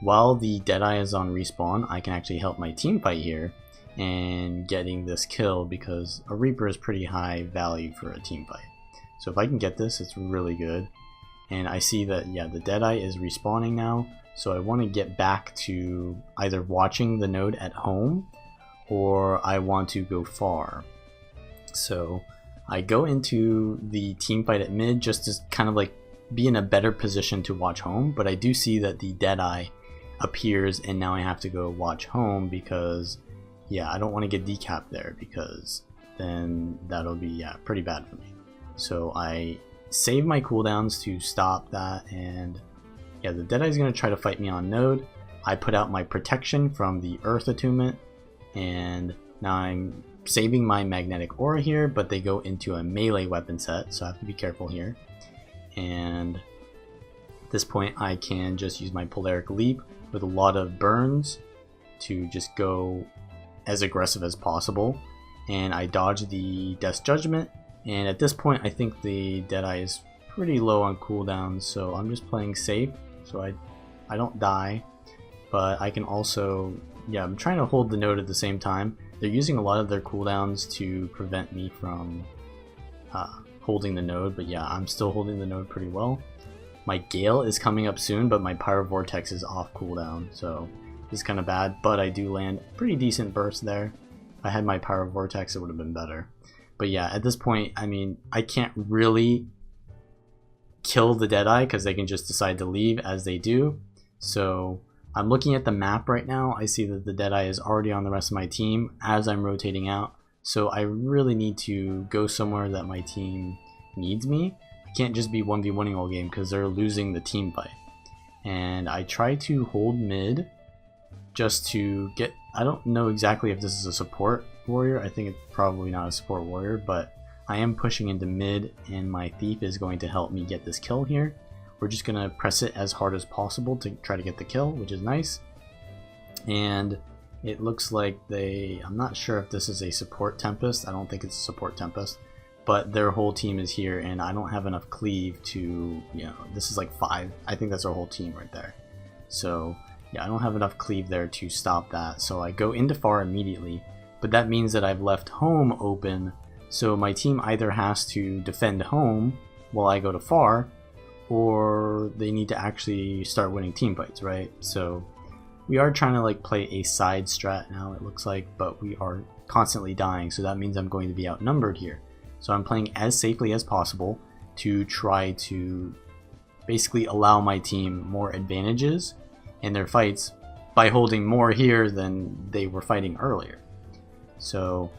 while the Deadeye is on respawn, I can actually help my team fight here and getting this kill, because a Reaper is pretty high value for a team fight. So if I can get this, it's really good. And I see that, yeah, the Deadeye is respawning now, so I want to get back to either watching the node at home or I want to go far. So I go into the team fight at mid just to kind of like be in a better position to watch home, but I do see that the Deadeye appears and now I have to go watch home because, yeah, I don't want to get decapped there, because then that'll be, yeah, pretty bad for me. So I save my cooldowns to stop that, and yeah, the Deadeye is going to try to fight me on node. I put out my protection from the Earth Attunement, and now I'm saving my magnetic aura here, but they go into a melee weapon set, so I have to be careful here. And at this point I can just use my Polaric Leap with a lot of burns to just go as aggressive as possible, and I dodge the Death's Judgment. And at this point I think the Deadeye is pretty low on cooldowns, so I'm just playing safe so I don't die. But I can also, yeah, I'm trying to hold the node at the same time. They're using a lot of their cooldowns to prevent me from holding the node, but yeah, I'm still holding the node pretty well. My Gale is coming up soon, but my Pyro Vortex is off cooldown, so this is kind of bad, but I do land a pretty decent burst there. If I had my Pyro Vortex, it would have been better. But yeah, at this point, I mean, I can't really kill the Deadeye because they can just decide to leave as they do. So I'm looking at the map right now. I see that the Deadeye is already on the rest of my team as I'm rotating out. So I really need to go somewhere that my team needs me. I can't just be 1v1ing all game because they're losing the team fight. And I try to hold mid just to get, I don't know exactly if this is a support warrior. I think it's probably not a support warrior, but I am pushing into mid and my Thief is going to help me get this kill here. We're just going to press it as hard as possible to try to get the kill, which is nice. And it looks like I'm not sure if this is a support Tempest. I don't think it's a support Tempest, but their whole team is here and I don't have enough cleave to, you know, this is like 5. I think that's our whole team right there. So yeah, I don't have enough cleave there to stop that. So I go into far immediately, but that means that I've left home open. So my team either has to defend home while I go to far, or they need to actually start winning team fights, right? So we are trying to like play a side strat now, it looks like, but we are constantly dying, so that means I'm going to be outnumbered here. So I'm playing as safely as possible to try to basically allow my team more advantages in their fights by holding more here than they were fighting earlier. So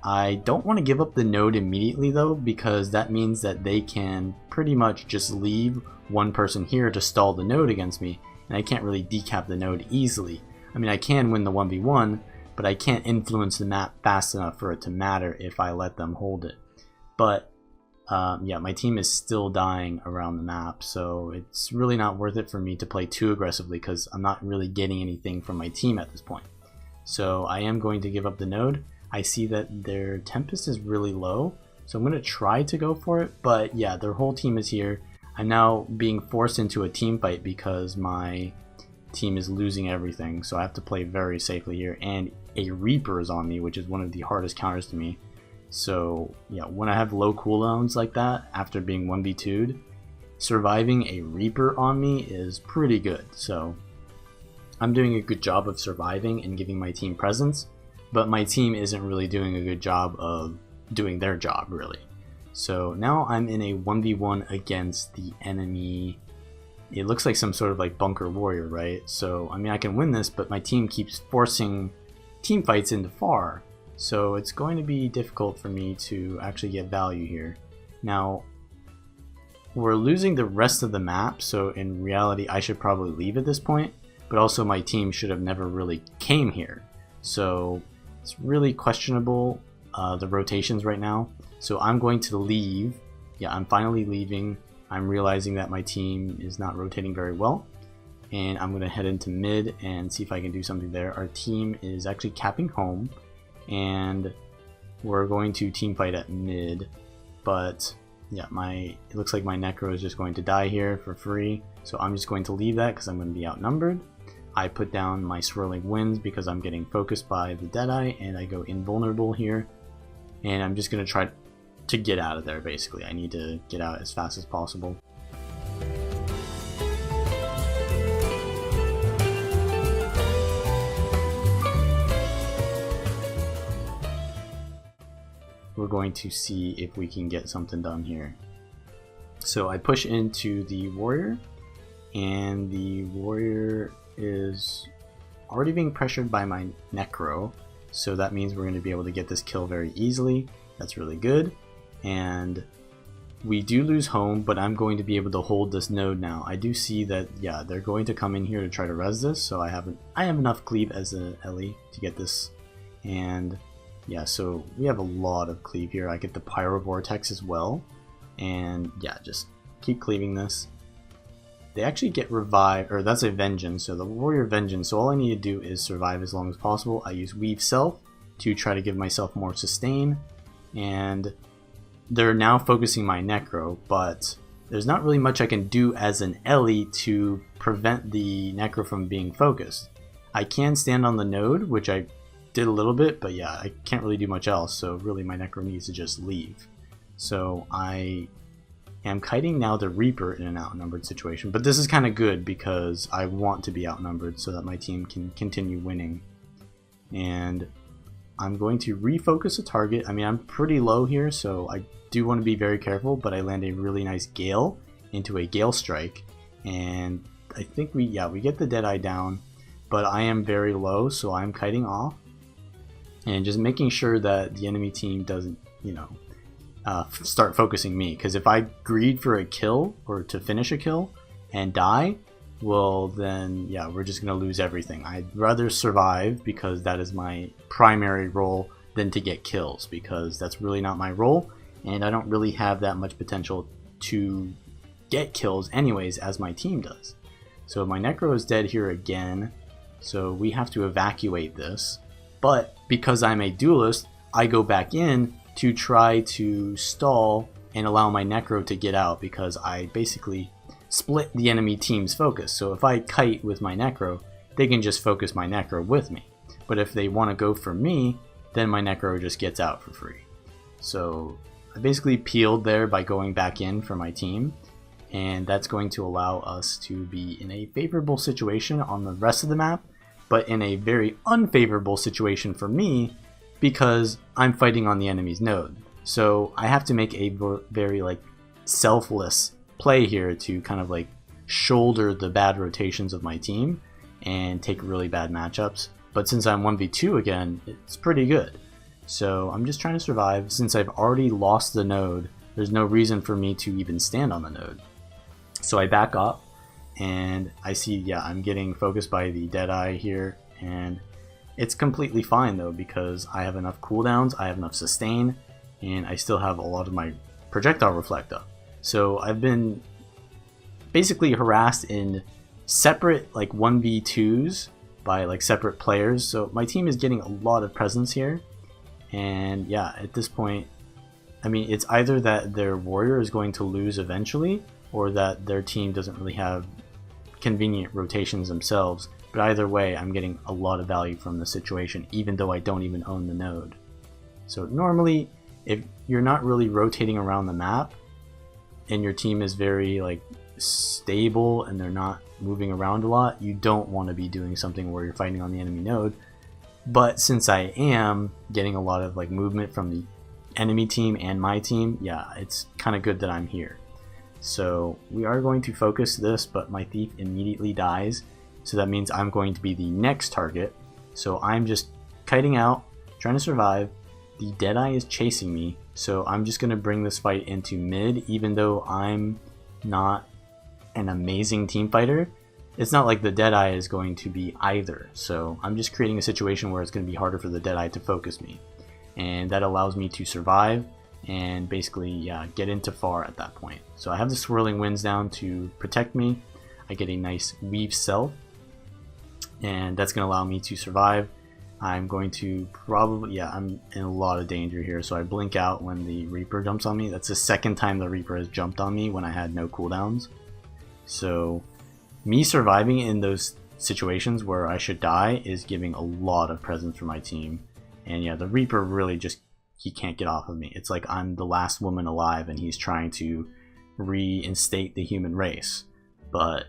I don't want to give up the node immediately though, because that means that they can pretty much just leave one person here to stall the node against me, and I can't really decap the node easily. I mean, I can win the 1v1, but I can't influence the map fast enough for it to matter if I let them hold it. But yeah, my team is still dying around the map, so it's really not worth it for me to play too aggressively because I'm not really getting anything from my team at this point. So I am going to give up the node. I see that their Tempest is really low, so I'm going to try to go for it, but yeah, their whole team is here. I'm now being forced into a team fight because my team is losing everything, so I have to play very safely here, and a Reaper is on me, which is one of the hardest counters to me. So yeah, when I have low cooldowns like that, after being 1v2'd, surviving a Reaper on me is pretty good. So I'm doing a good job of surviving and giving my team presence, but my team isn't really doing a good job of doing their job, really. So now I'm in a 1v1 against the enemy. It looks like some sort of like bunker warrior, right? So I mean, I can win this, but my team keeps forcing team fights into far, so it's going to be difficult for me to actually get value here. Now, we're losing the rest of the map, so in reality I should probably leave at this point, but also my team should have never really came here. So it's really questionable, the rotations right now. So I'm going to leave. Yeah, I'm finally leaving. I'm realizing that my team is not rotating very well, and I'm going to head into mid and see if I can do something there. Our team is actually capping home, and we're going to team fight at mid, but yeah, it looks like my Necro is just going to die here for free, so I'm just going to leave that because I'm going to be outnumbered. I put down my Swirling Winds because I'm getting focused by the Deadeye, and I go invulnerable here, and I'm just going to try to get out of there. Basically, I need to get out as fast as possible. We're going to see if we can get something done here. So I push into the warrior, and the warrior is already being pressured by my Necro, so that means we're going to be able to get this kill very easily. That's really good. And we do lose home, but I'm going to be able to hold this node now. I do see that, yeah, they're going to come in here to try to res this, so I have enough cleave as an Ellie to get this. And yeah, so we have a lot of cleave here. I get the Pyro Vortex as well, and yeah, just keep cleaving this. They actually get revived, or that's a Vengeance, so the Warrior Vengeance, so all I need to do is survive as long as possible. I use Weave Self to try to give myself more sustain, and they're now focusing my Necro, but there's not really much I can do as an Ellie to prevent the Necro from being focused. I can stand on the node, which I did a little bit, but yeah, I can't really do much else, so really my Necro needs to just leave. So I am kiting now the Reaper in an outnumbered situation, but this is kind of good because I want to be outnumbered so that my team can continue winning. And I'm going to refocus a target. I mean, I'm pretty low here, so I do want to be very careful, but I land a really nice Gale into a Gale Strike, and I think we get the Deadeye down, but I am very low, so I'm kiting off and just making sure that the enemy team doesn't, start focusing me, because if I greed for a kill or to finish a kill and die, well then yeah, we're just gonna lose everything. I'd rather survive because that is my primary role than to get kills, because that's really not my role, and I don't really have that much potential to get kills anyways as my team does. So my Necro is dead here again, so we have to evacuate this, but because I'm a duelist, I go back in to try to stall and allow my Necro to get out, because I basically split the enemy team's focus. So if I kite with my Necro, they can just focus my Necro with me, but if they want to go for me, then my Necro just gets out for free. So I basically peeled there by going back in for my team, and that's going to allow us to be in a favorable situation on the rest of the map, but in a very unfavorable situation for me because I'm fighting on the enemy's node. So I have to make a very selfless play here to kind of shoulder the bad rotations of my team and take really bad matchups. But since I'm 1v2 again, it's pretty good. So I'm just trying to survive. Since I've already lost the node, there's no reason for me to even stand on the node. So I back up, and I see, yeah, I'm getting focused by the Deadeye here, and it's completely fine though, because I have enough cooldowns, I have enough sustain, and I still have a lot of my projectile reflect up. So I've been basically harassed in separate 1v2s by separate players, so my team is getting a lot of presence here. And yeah, at this point, I mean, it's either that their warrior is going to lose eventually, or that their team doesn't really have convenient rotations themselves. But either way, I'm getting a lot of value from the situation, even though I don't even own the node. So normally, if you're not really rotating around the map, and your team is very stable and they're not moving around a lot, you don't want to be doing something where you're fighting on the enemy node. But since I am getting a lot of movement from the enemy team and my team, yeah, it's kind of good that I'm here. So we are going to focus this, but my thief immediately dies, so that means I'm going to be the next target. So I'm just kiting out, trying to survive. The Deadeye is chasing me, So I'm just going to bring this fight into mid, even though I'm not an amazing team fighter. It's not like the Deadeye is going to be either, so I'm just creating a situation where it's going to be harder for the Deadeye to focus me. And that allows me to survive and basically, yeah, get into far at that point. So I have the Swirling Winds down to protect me. I get a nice Weave Cell, and that's going to allow me to survive. I'm going to probably, yeah, I'm in a lot of danger here, so I blink out when the Reaper jumps on me. That's the second time the Reaper has jumped on me when I had no cooldowns. So me surviving in those situations where I should die is giving a lot of presence for my team. And yeah, the Reaper really just, he can't get off of me. It's like I'm the last woman alive and he's trying to reinstate the human race. But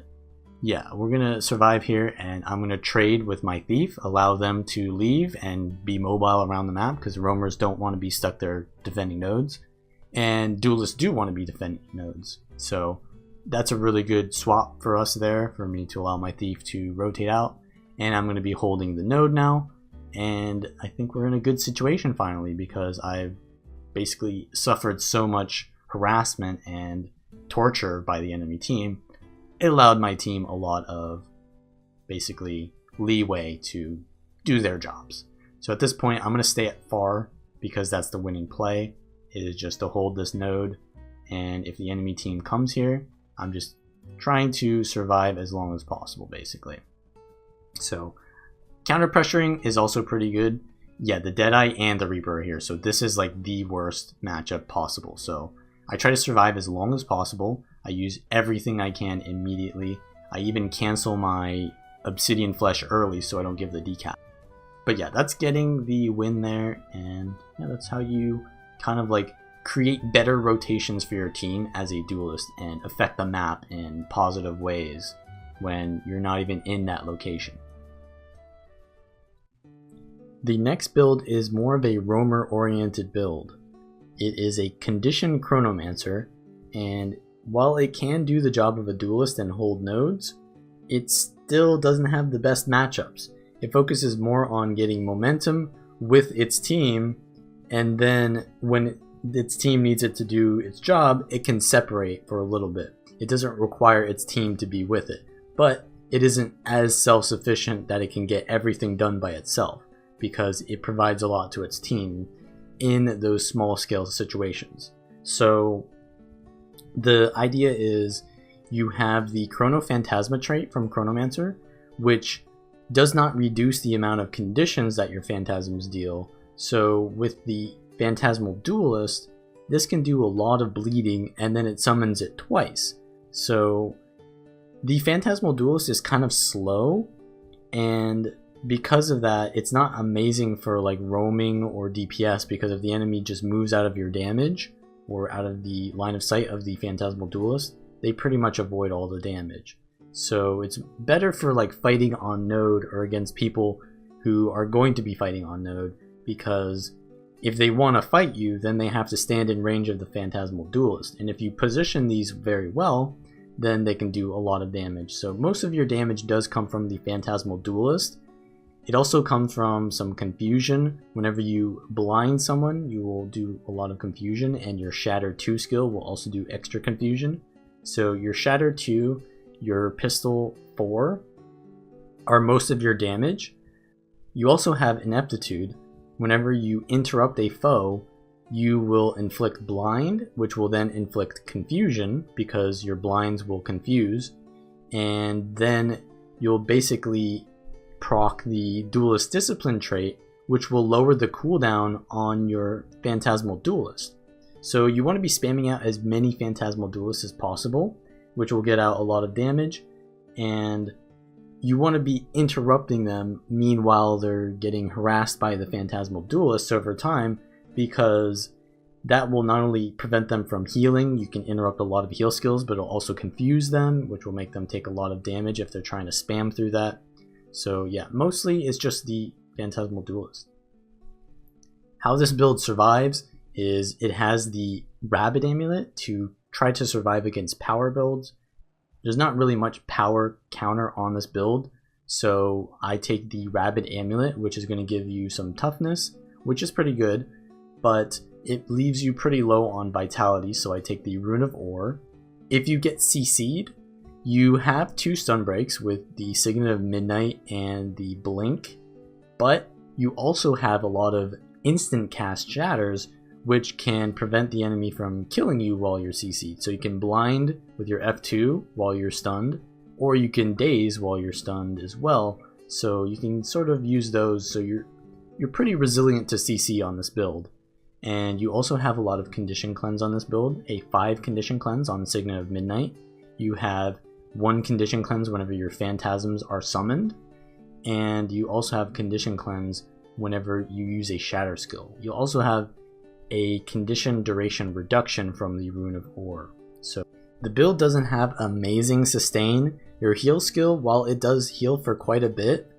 yeah, we're gonna survive here, and I'm gonna trade with my Thief, allow them to leave and be mobile around the map, because roamers don't want to be stuck there defending nodes, and duelists do want to be defending nodes. So that's a really good swap for us there, for me to allow my Thief to rotate out, and I'm going to be holding the node now, and I think we're in a good situation finally, because I've basically suffered so much harassment and torture by the enemy team. It allowed my team a lot of basically leeway to do their jobs. So at this point, I'm going to stay at far, because that's the winning play. It is just to hold this node, and if the enemy team comes here, I'm just trying to survive as long as possible, basically. So counter pressuring is also pretty good. Yeah, the Deadeye and the Reaper are here, so this is like the worst matchup possible. So I try to survive as long as possible. I use everything I can immediately. I even cancel my Obsidian Flesh early so I don't give the decap. But yeah, that's getting the win there, and yeah, that's how you kind of like create better rotations for your team as a duelist and affect the map in positive ways when you're not even in that location. The next build is more of a roamer oriented build. It is a conditioned Chronomancer, and while it can do the job of a duelist and hold nodes, it still doesn't have the best matchups. It focuses more on getting momentum with its team, and then when its team needs it to do its job, it can separate for a little bit. It doesn't require its team to be with it, but it isn't as self-sufficient that it can get everything done by itself, because it provides a lot to its team in those small scale situations. So the idea is you have the Chrono Phantasma trait from Chronomancer, which does not reduce the amount of conditions that your phantasms deal. So with the Phantasmal Duelist, this can do a lot of bleeding, and then it summons it twice. So the Phantasmal Duelist is kind of slow, and because of that, it's not amazing for like roaming or DPS, because if the enemy just moves out of your damage or out of the line of sight of the Phantasmal Duelist, they pretty much avoid all the damage. So it's better for like fighting on node or against people who are going to be fighting on node, because if they want to fight you, then they have to stand in range of the Phantasmal Duelist, and if you position these very well, then they can do a lot of damage. So most of your damage does come from the Phantasmal Duelist. It also comes from some confusion. Whenever you blind someone, you will do a lot of confusion, and your Shatter 2 skill will also do extra confusion. So your Shatter 2, your Pistol 4 are most of your damage. You also have Ineptitude. Whenever you interrupt a foe, you will inflict Blind, which will then inflict Confusion, because your blinds will confuse, and then you'll basically proc the Duelist Discipline trait, which will lower the cooldown on your Phantasmal Duelist. So you want to be spamming out as many Phantasmal Duelists as possible, which will get out a lot of damage, and you want to be interrupting them meanwhile they're getting harassed by the Phantasmal Duelists over time, because that will not only prevent them from healing, you can interrupt a lot of heal skills, but it'll also confuse them, which will make them take a lot of damage if they're trying to spam through that. So yeah, mostly it's just the Phantasmal Duelist. How this build survives is it has the Rabid Amulet to try to survive against power builds. There's not really much power counter on this build, so I take the Rabid Amulet, which is going to give you some toughness, which is pretty good, but it leaves you pretty low on vitality, so I take the Rune of Orr. If you get CC'd, you have 2 stun breaks with the Signet of Midnight and the Blink, but you also have a lot of instant cast shatters, which can prevent the enemy from killing you while you're CC'd. So you can blind with your F2 while you're stunned, or you can daze while you're stunned as well. So you can sort of use those, so you're pretty resilient to CC on this build. And you also have a lot of condition cleanse on this build, a 5 condition cleanse on Signet of Midnight. You have 1 condition cleanse whenever your phantasms are summoned, and you also have condition cleanse whenever you use a shatter skill. You also have a condition duration reduction from the Rune of Orr. So the build doesn't have amazing sustain. Your heal skill, while it does heal for quite a bit,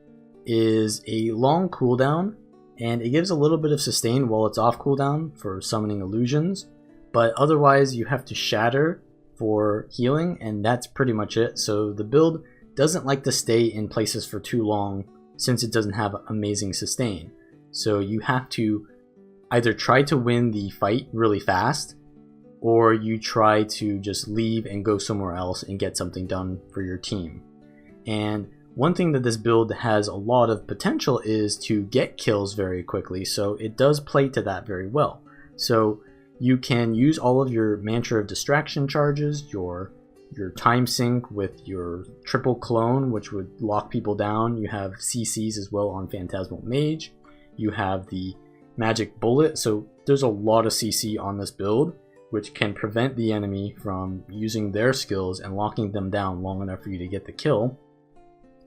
is a long cooldown, and it gives a little bit of sustain while it's off cooldown for summoning illusions, but otherwise you have to shatter for healing, and that's pretty much it. So the build doesn't like to stay in places for too long since it doesn't have amazing sustain. So you have to either try to win the fight really fast, or you try to just leave and go somewhere else and get something done for your team. And one thing that this build has a lot of potential is to get kills very quickly, so it does play to that very well. So you can use all of your Mantra of Distraction charges, your time sync with your triple clone, which would lock people down. You have CCs as well on Phantasmal Mage. You have the Magic Bullet, so there's a lot of CC on this build, which can prevent the enemy from using their skills and locking them down long enough for you to get the kill.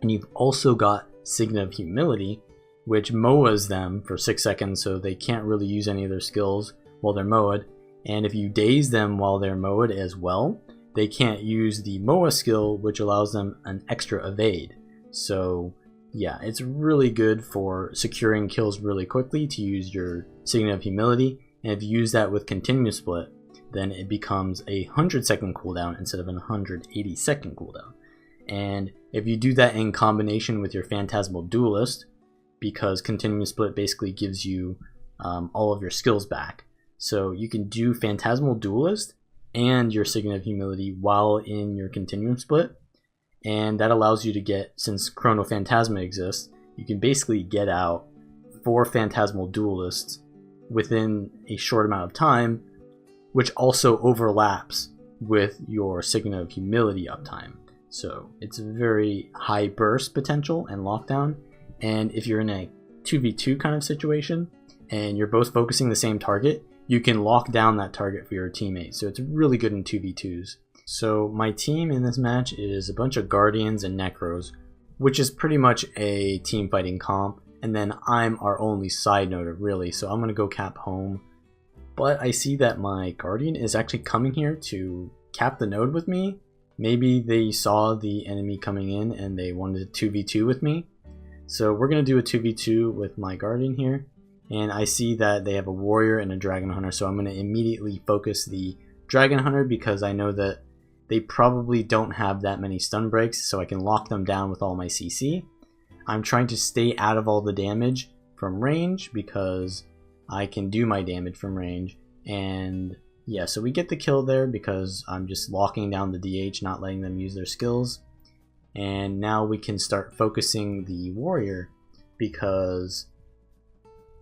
And you've also got Signet of Humility, which MOAs them for 6 seconds, so they can't really use any of their skills while they're MOA'd. And if you daze them while they're MOA'd as well, they can't use the MOA skill, which allows them an extra evade. So yeah, it's really good for securing kills really quickly to use your Signet of Humility. And if you use that with Continuous Split, then it becomes a 100-second cooldown instead of an 180-second cooldown. And if you do that in combination with your Phantasmal Duelist, because Continuous Split basically gives you all of your skills back. So you can do Phantasmal Duelist and your Signet of Humility while in your Continuum Split, and that allows you to get, since Chrono Phantasma exists, you can basically get out 4 Phantasmal Duelists within a short amount of time, which also overlaps with your Signet of Humility uptime. So it's a very high burst potential and lockdown, and if you're in a 2v2 kind of situation and you're both focusing the same target, you can lock down that target for your teammate. So it's really good in 2v2s. So my team in this match is a bunch of Guardians and Necros, which is pretty much a team fighting comp, and then I'm our only side noder really, so I'm going to go cap home. But I see that my Guardian is actually coming here to cap the node with me. Maybe they saw the enemy coming in and they wanted to 2v2 with me. So we're going to do a 2v2 with my Guardian here. And I see that they have a Warrior and a Dragon Hunter, so I'm going to immediately focus the Dragon Hunter because I know that they probably don't have that many stun breaks, so I can lock them down with all my CC. I'm trying to stay out of all the damage from range because I can do my damage from range. And yeah, so we get the kill there because I'm just locking down the DH, not letting them use their skills. And now we can start focusing the Warrior because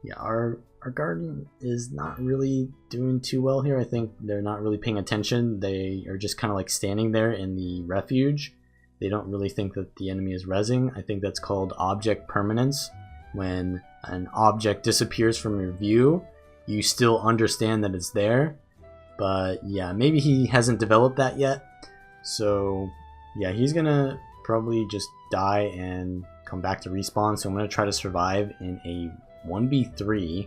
yeah, our Guardian is not really doing too well here. I think they're not really paying attention. They are just kind of like standing there in the refuge. They don't really think that the enemy is rezzing. I think that's called object permanence. When an object disappears from your view, you still understand that it's there. But yeah, maybe he hasn't developed that yet. So yeah, he's gonna probably just die and come back to respawn. So I'm gonna try to survive in a 1v3,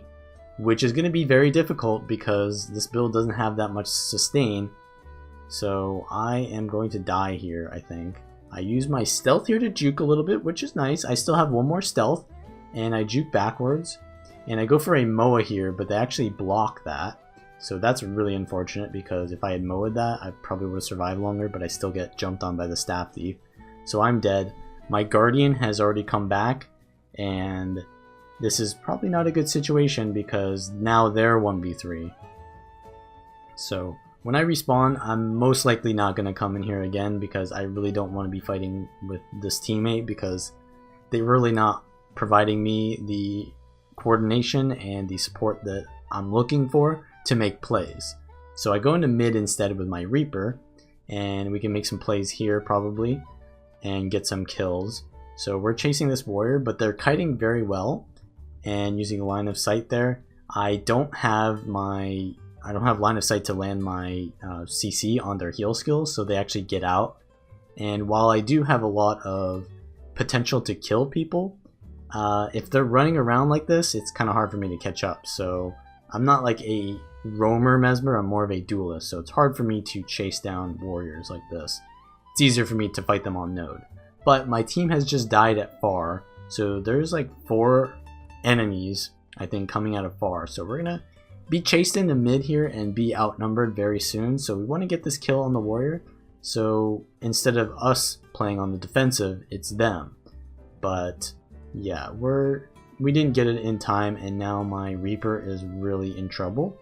which is going to be very difficult because this build doesn't have that much sustain. So I am going to die here, I think. I use my stealth here to juke a little bit, which is nice. I still have one more stealth, and I juke backwards. And I go for a Moa here, but they actually block that. So that's really unfortunate because if I had Moa'd that, I probably would have survived longer, but I still get jumped on by the Staff Thief. So I'm dead. My Guardian has already come back, and this is probably not a good situation because now they're 1v3. So when I respawn, I'm most likely not going to come in here again because I really don't want to be fighting with this teammate because they're really not providing me the coordination and the support that I'm looking for to make plays. So I go into mid instead with my Reaper, and we can make some plays here probably and get some kills. So we're chasing this warrior, but they're kiting very well and using a line of sight there. I don't have line of sight to land my CC on their heal skills, so they actually get out. And while I do have a lot of potential to kill people, if they're running around like this, it's kind of hard for me to catch up. So I'm not like a roamer Mesmer, I'm more of a duelist, so it's hard for me to chase down warriors like this. It's easier for me to fight them on node. But my team has just died at far, so there's like 4 enemies, I think, coming out of far. So we're gonna be chased into mid here and be outnumbered very soon. So we want to get this kill on the warrior. So instead of us playing on the defensive, it's them. But yeah, we didn't get it in time, and now my Reaper is really in trouble.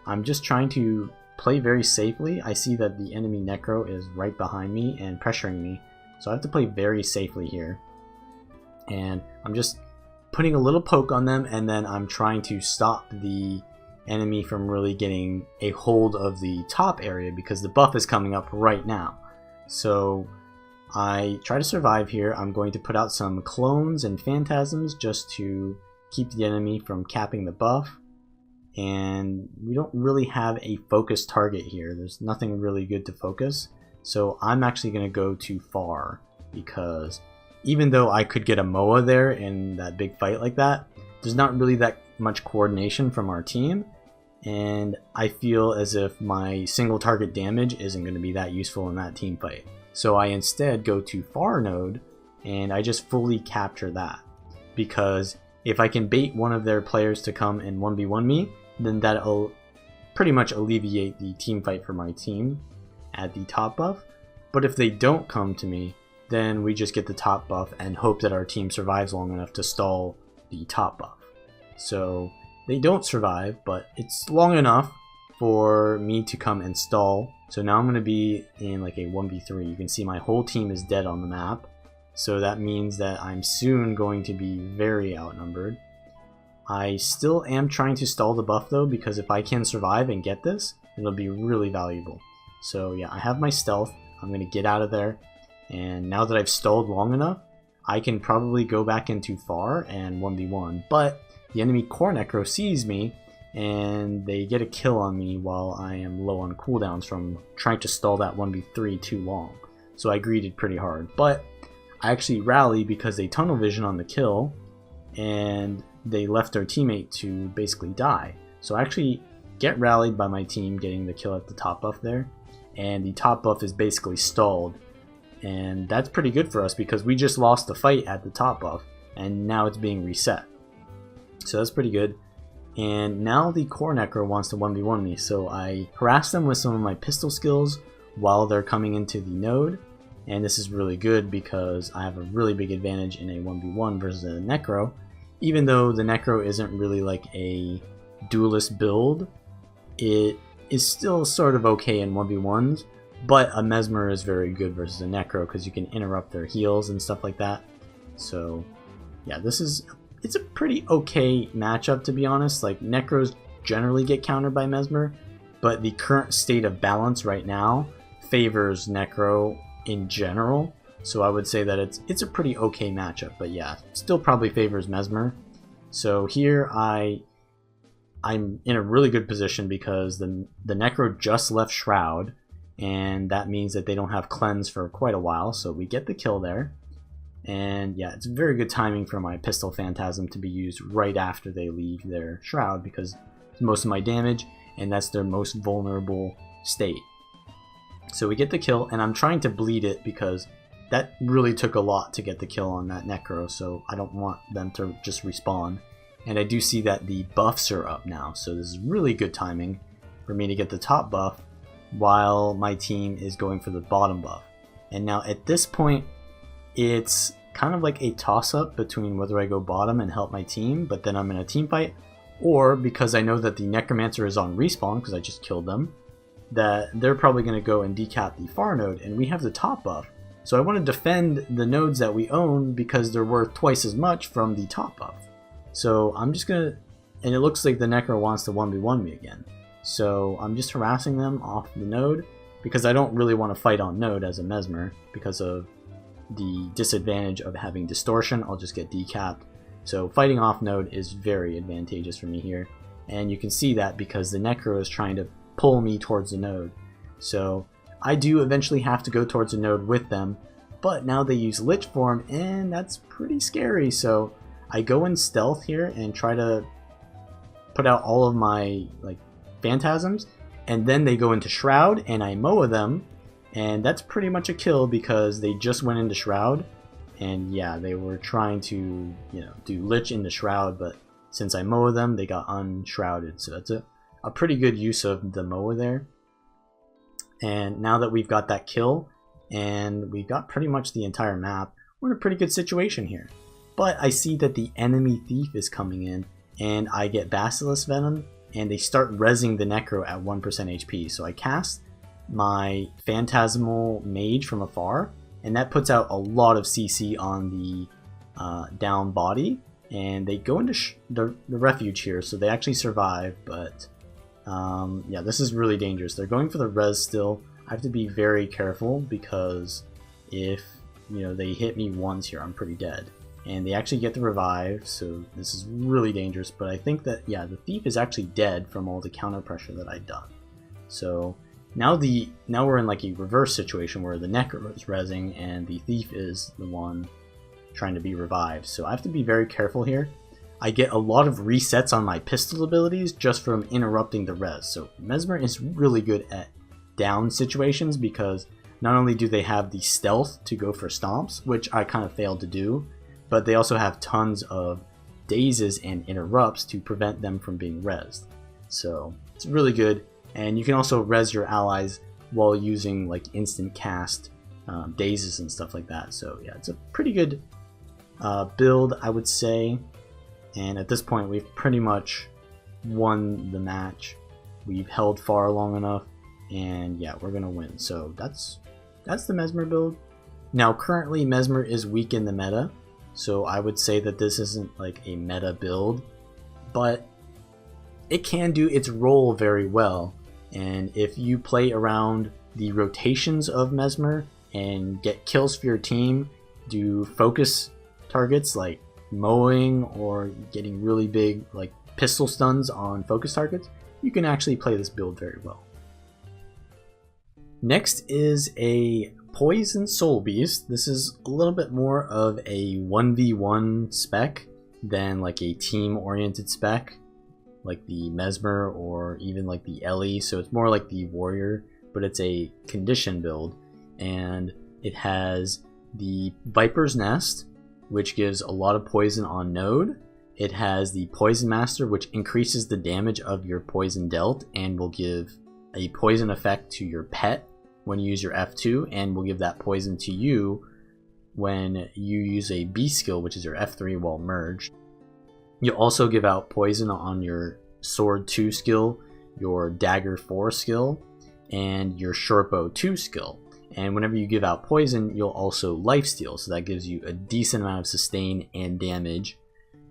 I'm just trying to play very safely. I see that the enemy Necro is right behind me and pressuring me, so I have to play very safely here. And I'm just putting a little poke on them, and then I'm trying to stop the enemy from really getting a hold of the top area because the buff is coming up right now. So I try to survive here. I'm going to put out some clones and phantasms just to keep the enemy from capping the buff. And we don't really have a focused target here. There's nothing really good to focus. So I'm actually going to go too far because even though I could get a MOA there in that big fight like that, there's not really that much coordination from our team. And I feel as if my single target damage isn't going to be that useful in that team fight. So I instead go to far node and I just fully capture that. Because if I can bait one of their players to come and 1v1 me, then that'll pretty much alleviate the team fight for my team at the top buff. But if they don't come to me, then we just get the top buff and hope that our team survives long enough to stall the top buff. So they don't survive, but it's long enough for me to come and stall. So now I'm going to be in like a 1v3. You can see my whole team is dead on the map. So that means that I'm soon going to be very outnumbered. I still am trying to stall the buff though, because if I can survive and get this, it'll be really valuable. So yeah, I have my stealth. I'm going to get out of there. And now that I've stalled long enough, I can probably go back into far and 1v1. But the enemy core necro sees me and they get a kill on me while I am low on cooldowns from trying to stall that 1v3 too long. So I greeted pretty hard. But I actually rally because they tunnel vision on the kill and they left their teammate to basically die. So I actually get rallied by my team getting the kill at the top buff there. And the top buff is basically stalled. And that's pretty good for us because we just lost the fight at the top buff and now it's being reset. So that's pretty good. And now the core necro wants to 1v1 me, so I harass them with some of my pistol skills while they're coming into the node. And this is really good because I have a really big advantage in a 1v1 versus a necro. Even though the necro isn't really like a duelist build, it is still sort of okay in 1v1s. But a Mesmer is very good versus a necro because you can interrupt their heals and stuff like that. So yeah, it's a pretty okay matchup, to be honest. Like, necros generally get countered by Mesmer, but the current state of balance right now favors necro in general. So I would say that it's a pretty okay matchup, but yeah, still probably favors Mesmer. So here I'm in a really good position because the necro just left Shroud, and that means that they don't have cleanse for quite a while, so we get the kill there. And yeah, it's very good timing for my pistol phantasm to be used right after they leave their Shroud because it's most of my damage and that's their most vulnerable state. So we get the kill, and I'm trying to bleed it because that really took a lot to get the kill on that necro, so I don't want them to just respawn. And I do see that the buffs are up now, so this is really good timing for me to get the top buff while my team is going for the bottom buff. And now at this point, it's kind of like a toss-up between whether I go bottom and help my team, but then I'm in a team fight, or because I know that the Necromancer is on respawn because I just killed them, that they're probably going to go and decap the far node, and we have the top buff. So I want to defend the nodes that we own because they're worth twice as much from the top buff. So I'm just going to, and it looks like the Necro wants to 1v1 me again. So I'm just harassing them off the node because I don't really want to fight on node as a Mesmer because of the disadvantage of having distortion. I'll just get decapped. So fighting off node is very advantageous for me here. And you can see that because the Necro is trying to pull me towards the node. So I do eventually have to go towards the node with them, but now they use Lich form and that's pretty scary. So I go in stealth here and try to put out all of my phantasms, and then they go into Shroud and I moa them, and that's pretty much a kill because they just went into Shroud. And yeah, they were trying to, do Lich into Shroud, but since I moa them, they got unshrouded. So that's a pretty good use of the moa there. And now that we've got that kill, and we've got pretty much the entire map, we're in a pretty good situation here. But I see that the enemy thief is coming in, and I get Basilisk Venom, and they start rezzing the Necro at 1% HP. So I cast my Phantasmal Mage from afar, and that puts out a lot of CC on the down body, and they go into the refuge here, so they actually survive, but yeah, this is really dangerous. They're going for the res still. I have to be very careful because if they hit me once here, I'm pretty dead. And they actually get the revive, so this is really dangerous, but I think that, yeah, the thief is actually dead from all the counter pressure that I'd done. So now we're in like a reverse situation where the Necro is rezzing and the thief is the one trying to be revived. So I have to be very careful here. I get a lot of resets on my pistol abilities just from interrupting the res. So Mesmer is really good at down situations because not only do they have the stealth to go for stomps, which I kind of failed to do, but they also have tons of dazes and interrupts to prevent them from being rezzed. So it's really good. And you can also res your allies while using like instant cast dazes and stuff like that. So yeah, it's a pretty good build, I would say. And at this point, we've pretty much won the match. We've held far long enough, and yeah, we're gonna win. So that's the Mesmer build. Now, currently, Mesmer is weak in the meta, so I would say that this isn't like a meta build, but it can do its role very well. And if you play around the rotations of Mesmer and get kills for your team, do focus targets like mowing or getting really big like pistol stuns on focus targets, you can actually play this build very well. Next is a Poison Soulbeast. This is a little bit more of a 1v1 spec than like a team oriented spec like the Mesmer or even like the Ellie. So it's more like the Warrior, but it's a condition build, and it has the Viper's Nest, which gives a lot of poison on node. It has the Poison Master, which increases the damage of your poison dealt and will give a poison effect to your pet when you use your F2, and will give that poison to you when you use a B skill, which is your F3 while merged. You'll also give out poison on your Sword 2 skill, your Dagger 4 skill, and your Shortbow 2 skill. And whenever you give out poison, you'll also lifesteal, so that gives you a decent amount of sustain and damage.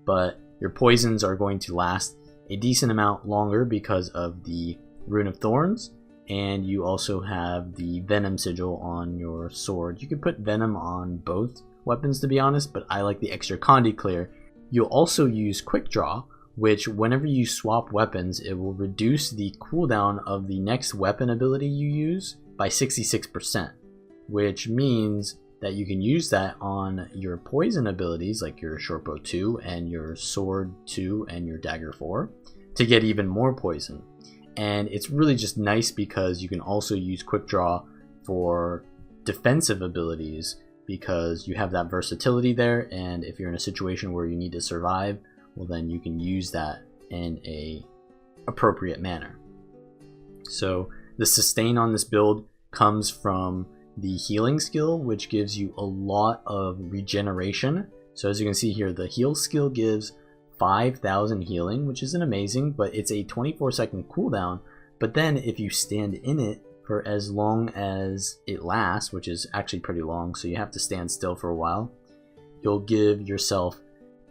But your poisons are going to last a decent amount longer because of the Rune of Thorns, and you also have the Venom Sigil on your sword. You could put Venom on both weapons, to be honest, but I like the extra Condi Clear. You'll also use Quick Draw, which whenever you swap weapons, it will reduce the cooldown of the next weapon ability you use by 66%, which means that you can use that on your poison abilities like your Shortbow 2 and your Sword 2 and your Dagger 4 to get even more poison. And it's really just nice because you can also use Quick Draw for defensive abilities because you have that versatility there, and if you're in a situation where you need to survive, well then you can use that in a appropriate manner. So the sustain on this build comes from the healing skill, which gives you a lot of regeneration. So as you can see here, the heal skill gives 5,000 healing, which isn't amazing, but it's a 24-second cooldown. But then if you stand in it for as long as it lasts, which is actually pretty long, so you have to stand still for a while, you'll give yourself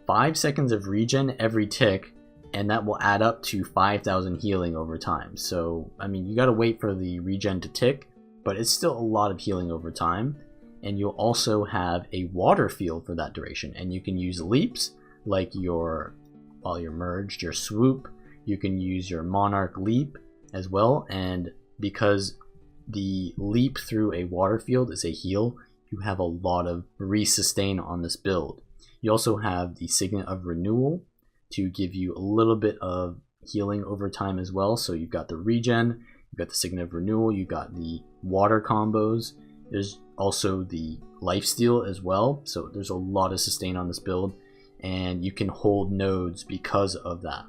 5 seconds of regen every tick, and that will add up to 5,000 healing over time. So, I mean, you gotta wait for the regen to tick, but it's still a lot of healing over time. And you'll also have a water field for that duration, and you can use leaps like while you're merged, your swoop. You can use your monarch leap as well, and because the leap through a water field is a heal, you have a lot of resustain on this build. You also have the Signet of Renewal to give you a little bit of healing over time as well. So you've got the regen, you've got the Signet of Renewal, you've got the water combos. There's also the lifesteal as well. So there's a lot of sustain on this build, and you can hold nodes because of that.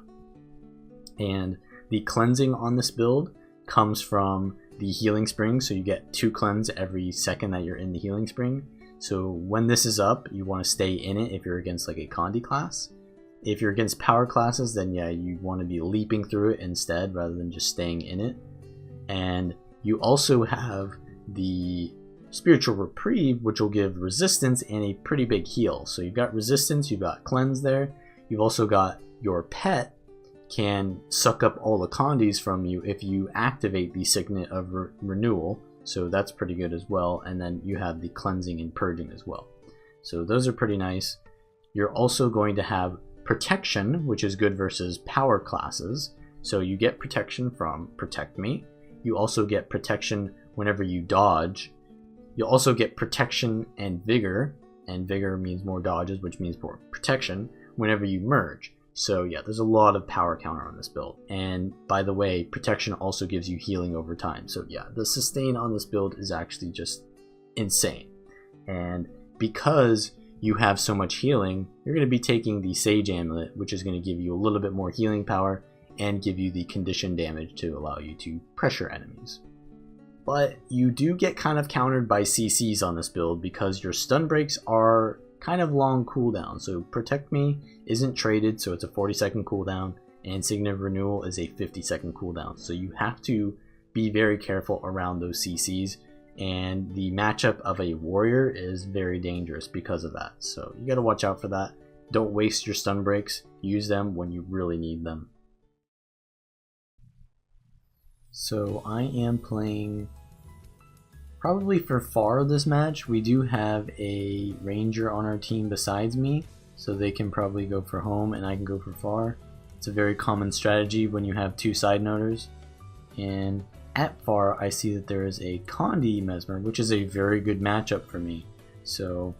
And the cleansing on this build comes from the healing spring, so you get 2 cleanse every second that you're in the healing spring. So when this is up, you want to stay in it if you're against like a Condi class. If you're against power classes, then yeah, you want to be leaping through it instead rather than just staying in it. And you also have the Spiritual Reprieve, which will give resistance and a pretty big heal. So you've got resistance, you've got cleanse there. You've also got your pet can suck up all the Condis from you if you activate the Signet of Renewal. So that's pretty good as well. And then you have the cleansing and purging as well. So those are pretty nice. You're also going to have protection, which is good versus power classes. So you get protection from Protect Me. You also get protection whenever you dodge. You'll also get protection and vigor means more dodges, which means more protection whenever you merge. So yeah, there's a lot of power counter on this build. And by the way, protection also gives you healing over time. So yeah, the sustain on this build is actually just insane. And because you have so much healing, you're going to be taking the Sage Amulet, which is going to give you a little bit more healing power and give you the condition damage to allow you to pressure enemies. But you do get kind of countered by CCs on this build because your stun breaks are kind of long cooldown. So Protect Me isn't traded, so it's a 40-second cooldown, and Signet of Renewal is a 50-second cooldown. So you have to be very careful around those CCs, and the matchup of a warrior is very dangerous because of that. So you got to watch out for that. Don't waste your stun breaks. Use them when you really need them. So I am playing probably for far this match. We do have a ranger on our team besides me, so they can probably go for home and I can go for far. It's a very common strategy when you have 2 side noders. And at far, I see that there is a Condi Mesmer, which is a very good matchup for me. So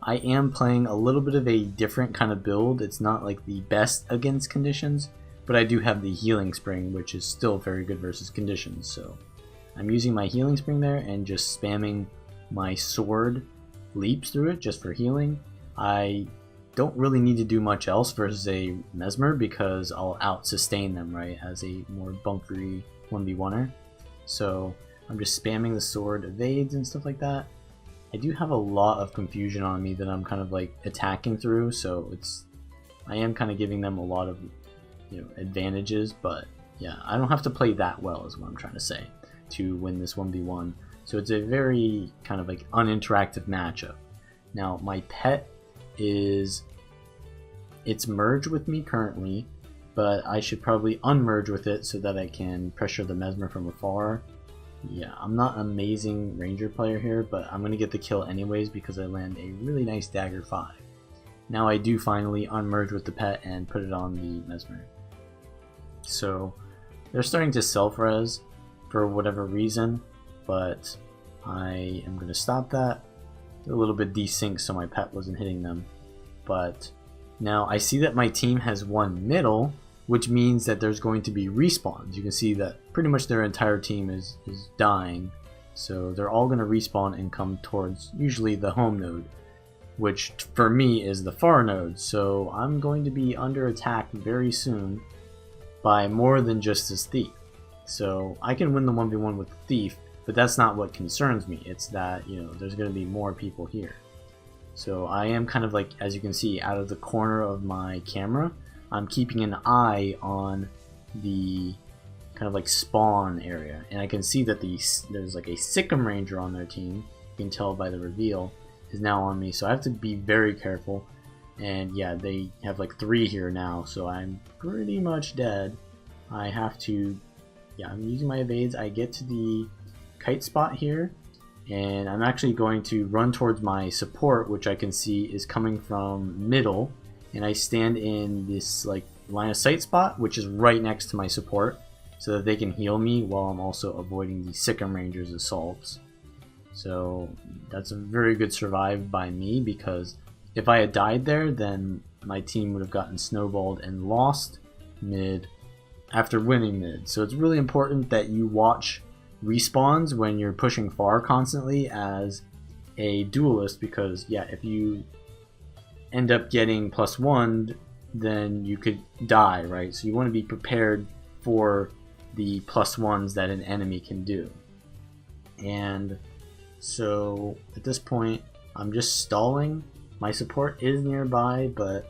I am playing a little bit of a different kind of build. It's not like the best against conditions, but I do have the Healing Spring, which is still very good versus conditions. So I'm using my Healing Spring there and just spamming my sword leaps through it just for healing. I don't really need to do much else versus a Mesmer because I'll out sustain them, right, as a more bunkery 1v1er. So I'm just spamming the sword evades and stuff like that. I do have a lot of confusion on me that I'm kind of like attacking through, so I am kind of giving them a lot of, advantages, but yeah, I don't have to play that well is what I'm trying to say to win this 1v1. So it's a very kind of like uninteractive matchup. Now my pet it's merged with me currently, but I should probably unmerge with it so that I can pressure the Mesmer from afar. Yeah, I'm not an amazing ranger player here, but I'm going to get the kill anyways because I land a really nice Dagger 5. Now I do finally unmerge with the pet and put it on the Mesmer. So they're starting to self-res for whatever reason, but I am going to stop that. They're a little bit desynced so my pet wasn't hitting them. But now I see that my team has one middle, which means that there's going to be respawns. You can see that pretty much their entire team is dying. So they're all going to respawn and come towards usually the home node, which for me is the far node. So I'm going to be under attack very soon by more than just this thief. So I can win the 1v1 with the thief, But that's not what concerns me. It's that, you know, there's going to be more people here. So I am kind of like, as you can see, out of the corner of my camera, I'm keeping an eye on the kind of like spawn area. And I can see that there's like a Sikkim Ranger on their team. You can tell by the reveal, is now on me. So I have to be very careful. And yeah, they have like 3 here now, so I'm pretty much dead. I have to, yeah, I'm using my evades. I get to the kite spot here, and I'm actually going to run towards my support, which I can see is coming from middle, and I stand in this like line of sight spot, which is right next to my support, so that they can heal me while I'm also avoiding the Sikkim Ranger's assaults. So that's a very good survive by me, because if I had died there, then my team would have gotten snowballed and lost mid after winning mid. So it's really important that you watch respawns when you're pushing far constantly as a duelist, because yeah, if you end up getting +1, then you could die, right? So you want to be prepared for the +1s that an enemy can do. And so at this point, I'm just stalling. My support is nearby, but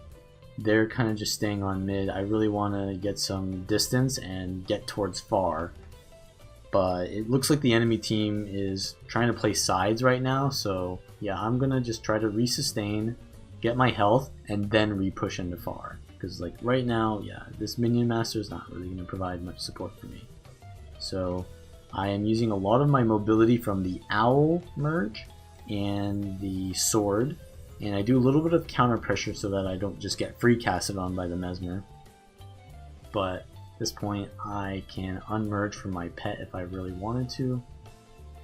they're kind of just staying on mid. I really want to get some distance and get towards far. But it looks like the enemy team is trying to play sides right now, so yeah, I'm gonna just try to resustain, get my health, and then re-push into far. Because like right now, yeah, this minion master is not really gonna provide much support for me. So I am using a lot of my mobility from the owl merge and the sword, and I do a little bit of counter pressure so that I don't just get free casted on by the mesmer. But at this point, I can unmerge from my pet if I really wanted to.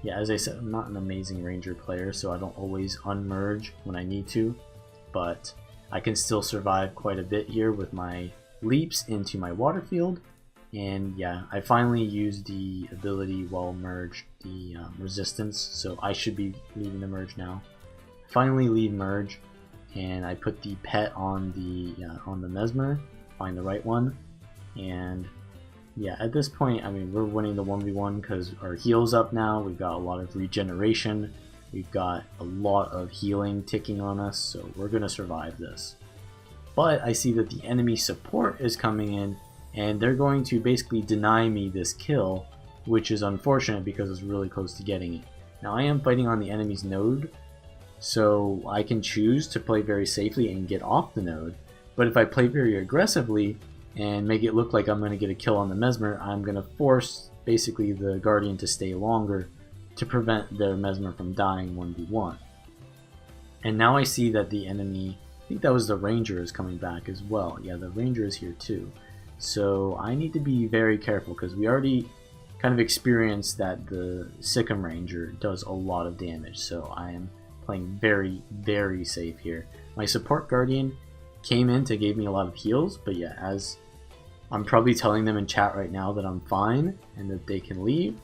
Yeah, as I said, I'm not an amazing ranger player, so I don't always unmerge when I need to, but I can still survive quite a bit here with my leaps into my water field. And yeah, I finally used the ability while merged, the resistance, so I should be leaving the merge now. Finally leave merge, and I put the pet on the mesmer, find the right one, and yeah, at this point, I mean, we're winning the 1v1 because our heal's up now. We've got a lot of regeneration, we've got a lot of healing ticking on us, so we're gonna survive this. But I see that the enemy support is coming in, and they're going to basically deny me this kill, which is unfortunate because it's really close to getting it. Now I am fighting on the enemy's node, so I can choose to play very safely and get off the node, but if I play very aggressively and make it look like I'm going to get a kill on the mesmer, I'm going to force basically the guardian to stay longer to prevent their mesmer from dying 1v1. And now I see that the enemy, I think that was the ranger, is coming back as well. Yeah, the ranger is here too. So I need to be very careful because we already kind of experienced that the Sikkim Ranger does a lot of damage, so I am playing very, very safe here. My support guardian came in to give me a lot of heals, but yeah, as I'm probably telling them in chat right now that I'm fine and that they can leave,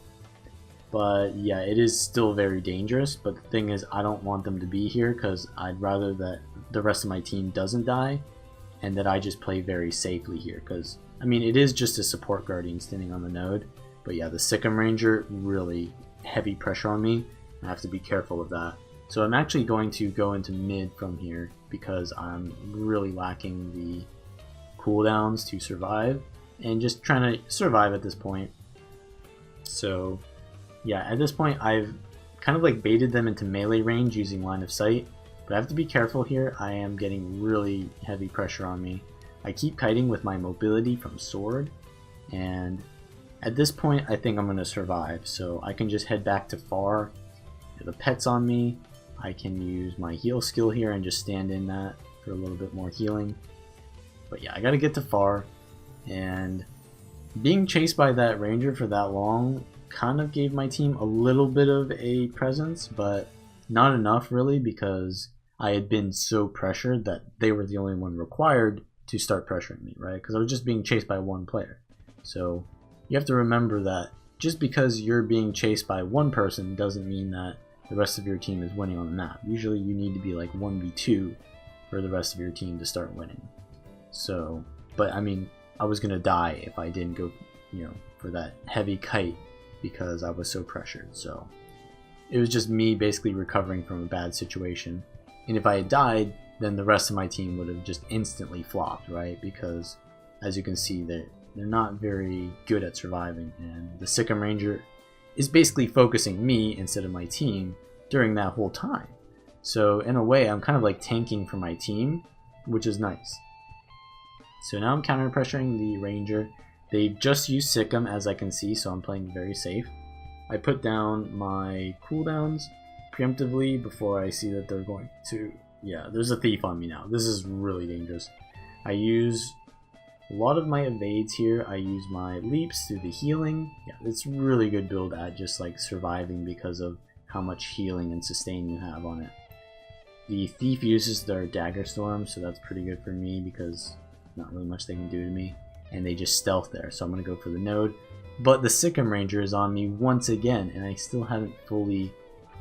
but yeah, it is still very dangerous. But the thing is, I don't want them to be here because I'd rather that the rest of my team doesn't die and that I just play very safely here, because I mean, it is just a support guardian standing on the node, but yeah, the Sikkim Ranger, really heavy pressure on me. I have to be careful of that. So I'm actually going to go into mid from here because I'm really lacking the cooldowns to survive and just trying to survive at this point. So yeah, at this point I've kind of like baited them into melee range using line of sight, but I have to be careful here. I am getting really heavy pressure on me. I keep kiting with my mobility from sword, and at this point I think I'm going to survive, so I can just head back to far. The pet's on me. I can use my heal skill here and just stand in that for a little bit more healing. But yeah, I gotta get to far, and being chased by that ranger for that long kind of gave my team a little bit of a presence, but not enough really, because I had been so pressured that they were the only one required to start pressuring me, right? Because I was just being chased by one player. So you have to remember that just because you're being chased by one person doesn't mean that the rest of your team is winning on the map. Usually you need to be like 1v2 for the rest of your team to start winning. So, but I mean, I was gonna die if I didn't go, you know, for that heavy kite because I was so pressured. So it was just me basically recovering from a bad situation. And if I had died, then the rest of my team would have just instantly flopped, right? Because as you can see, they're not very good at surviving, and the Sikkim Ranger is basically focusing me instead of my team during that whole time. So in a way, I'm kind of like tanking for my team, which is nice. So now I'm counter pressuring the Ranger. They've just used Sikkim, as I can see, so I'm playing very safe. I put down my cooldowns preemptively before I see that they're going to... Yeah, there's a thief on me now. This is really dangerous. I use a lot of my evades here. I use my leaps through the healing. Yeah, it's really good build at just like surviving because of how much healing and sustain you have on it. The thief uses their Dagger Storm, so that's pretty good for me because not really much they can do to me. And they just stealth there, so I'm going to go for the node. But the Sikkim Ranger is on me once again, and I still haven't fully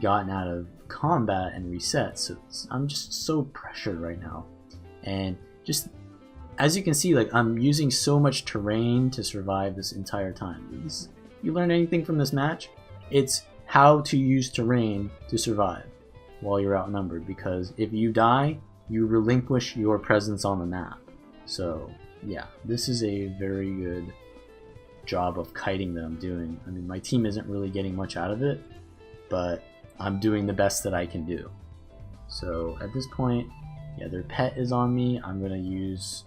gotten out of combat and reset, so I'm just so pressured right now. And just as you can see, like, I'm using so much terrain to survive this entire time. You learn anything from this match? It's how to use terrain to survive while you're outnumbered, because if you die, you relinquish your presence on the map. So yeah, this is a very good job of kiting that I'm doing. I mean, my team isn't really getting much out of it, but I'm doing the best that I can do. So at this point, yeah, their pet is on me. I'm gonna use...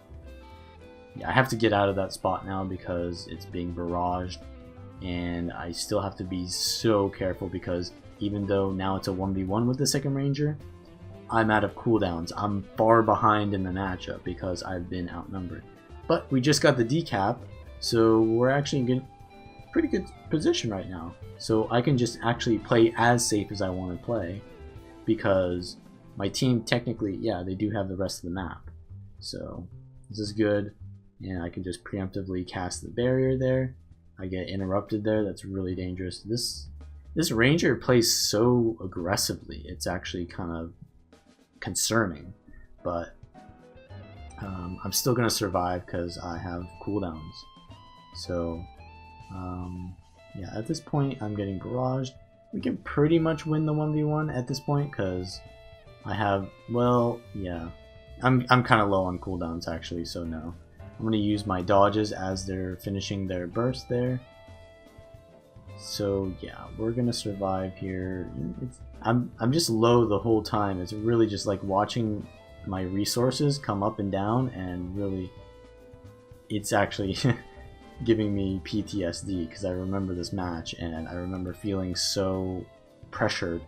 Yeah, I have to get out of that spot now because it's being barraged, and I still have to be so careful because even though now it's a 1v1 with the Sikkim Ranger, I'm out of cooldowns. I'm far behind in the matchup because I've been outnumbered. But we just got the decap, so we're actually in pretty good position right now. So I can just actually play as safe as I want to play because my team technically, yeah, they do have the rest of the map. So this is good, and I can just preemptively cast the barrier there. I get interrupted there. That's really dangerous. This Ranger plays so aggressively. It's actually kind of concerning, but I'm still gonna survive because I have cooldowns. So yeah, at this point I'm getting barraged. We can pretty much win the 1v1 at this point because I have, well, yeah, I'm kind of low on cooldowns actually, so no. I'm gonna use my dodges as they're finishing their burst there. So yeah, we're gonna survive here. I'm just low the whole time. It's really just like watching my resources come up and down, and really it's actually giving me PTSD because I remember this match and I remember feeling so pressured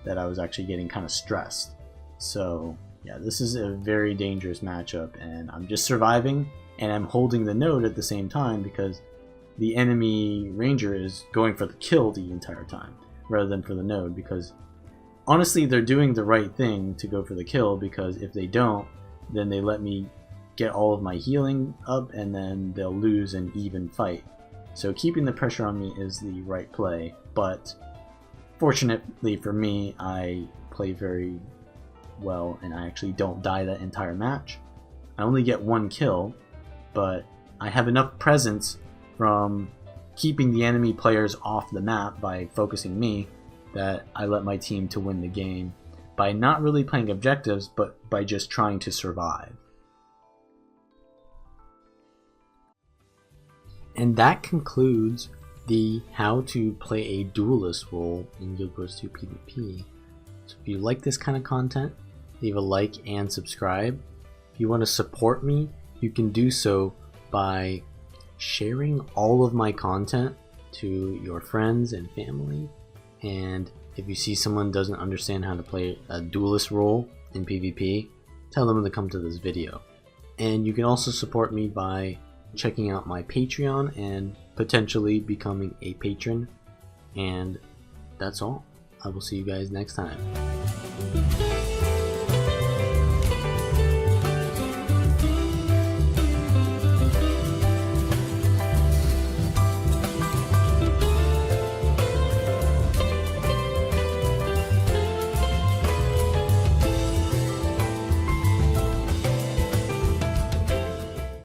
that I was actually getting kind of stressed. So yeah, this is a very dangerous matchup, and I'm just surviving and I'm holding the node at the same time because the enemy Ranger is going for the kill the entire time rather than for the node, because honestly they're doing the right thing to go for the kill, because if they don't, then they let me get all of my healing up and then they'll lose an even fight. So keeping the pressure on me is the right play, but fortunately for me, I play very well and I actually don't die that entire match. I only get one kill, but I have enough presence from keeping the enemy players off the map by focusing me that I let my team to win the game by not really playing objectives, but by just trying to survive. And that concludes the how to play a duelist role in Guild Wars 2 PvP. So if you like this kind of content, leave a like and subscribe. If you want to support me, you can do so by sharing all of my content to your friends and family. And if you see someone doesn't understand how to play a duelist role in PvP, tell them to come to this video. And you can also support me by checking out my Patreon and potentially becoming a patron. And that's all. I will see you guys next time.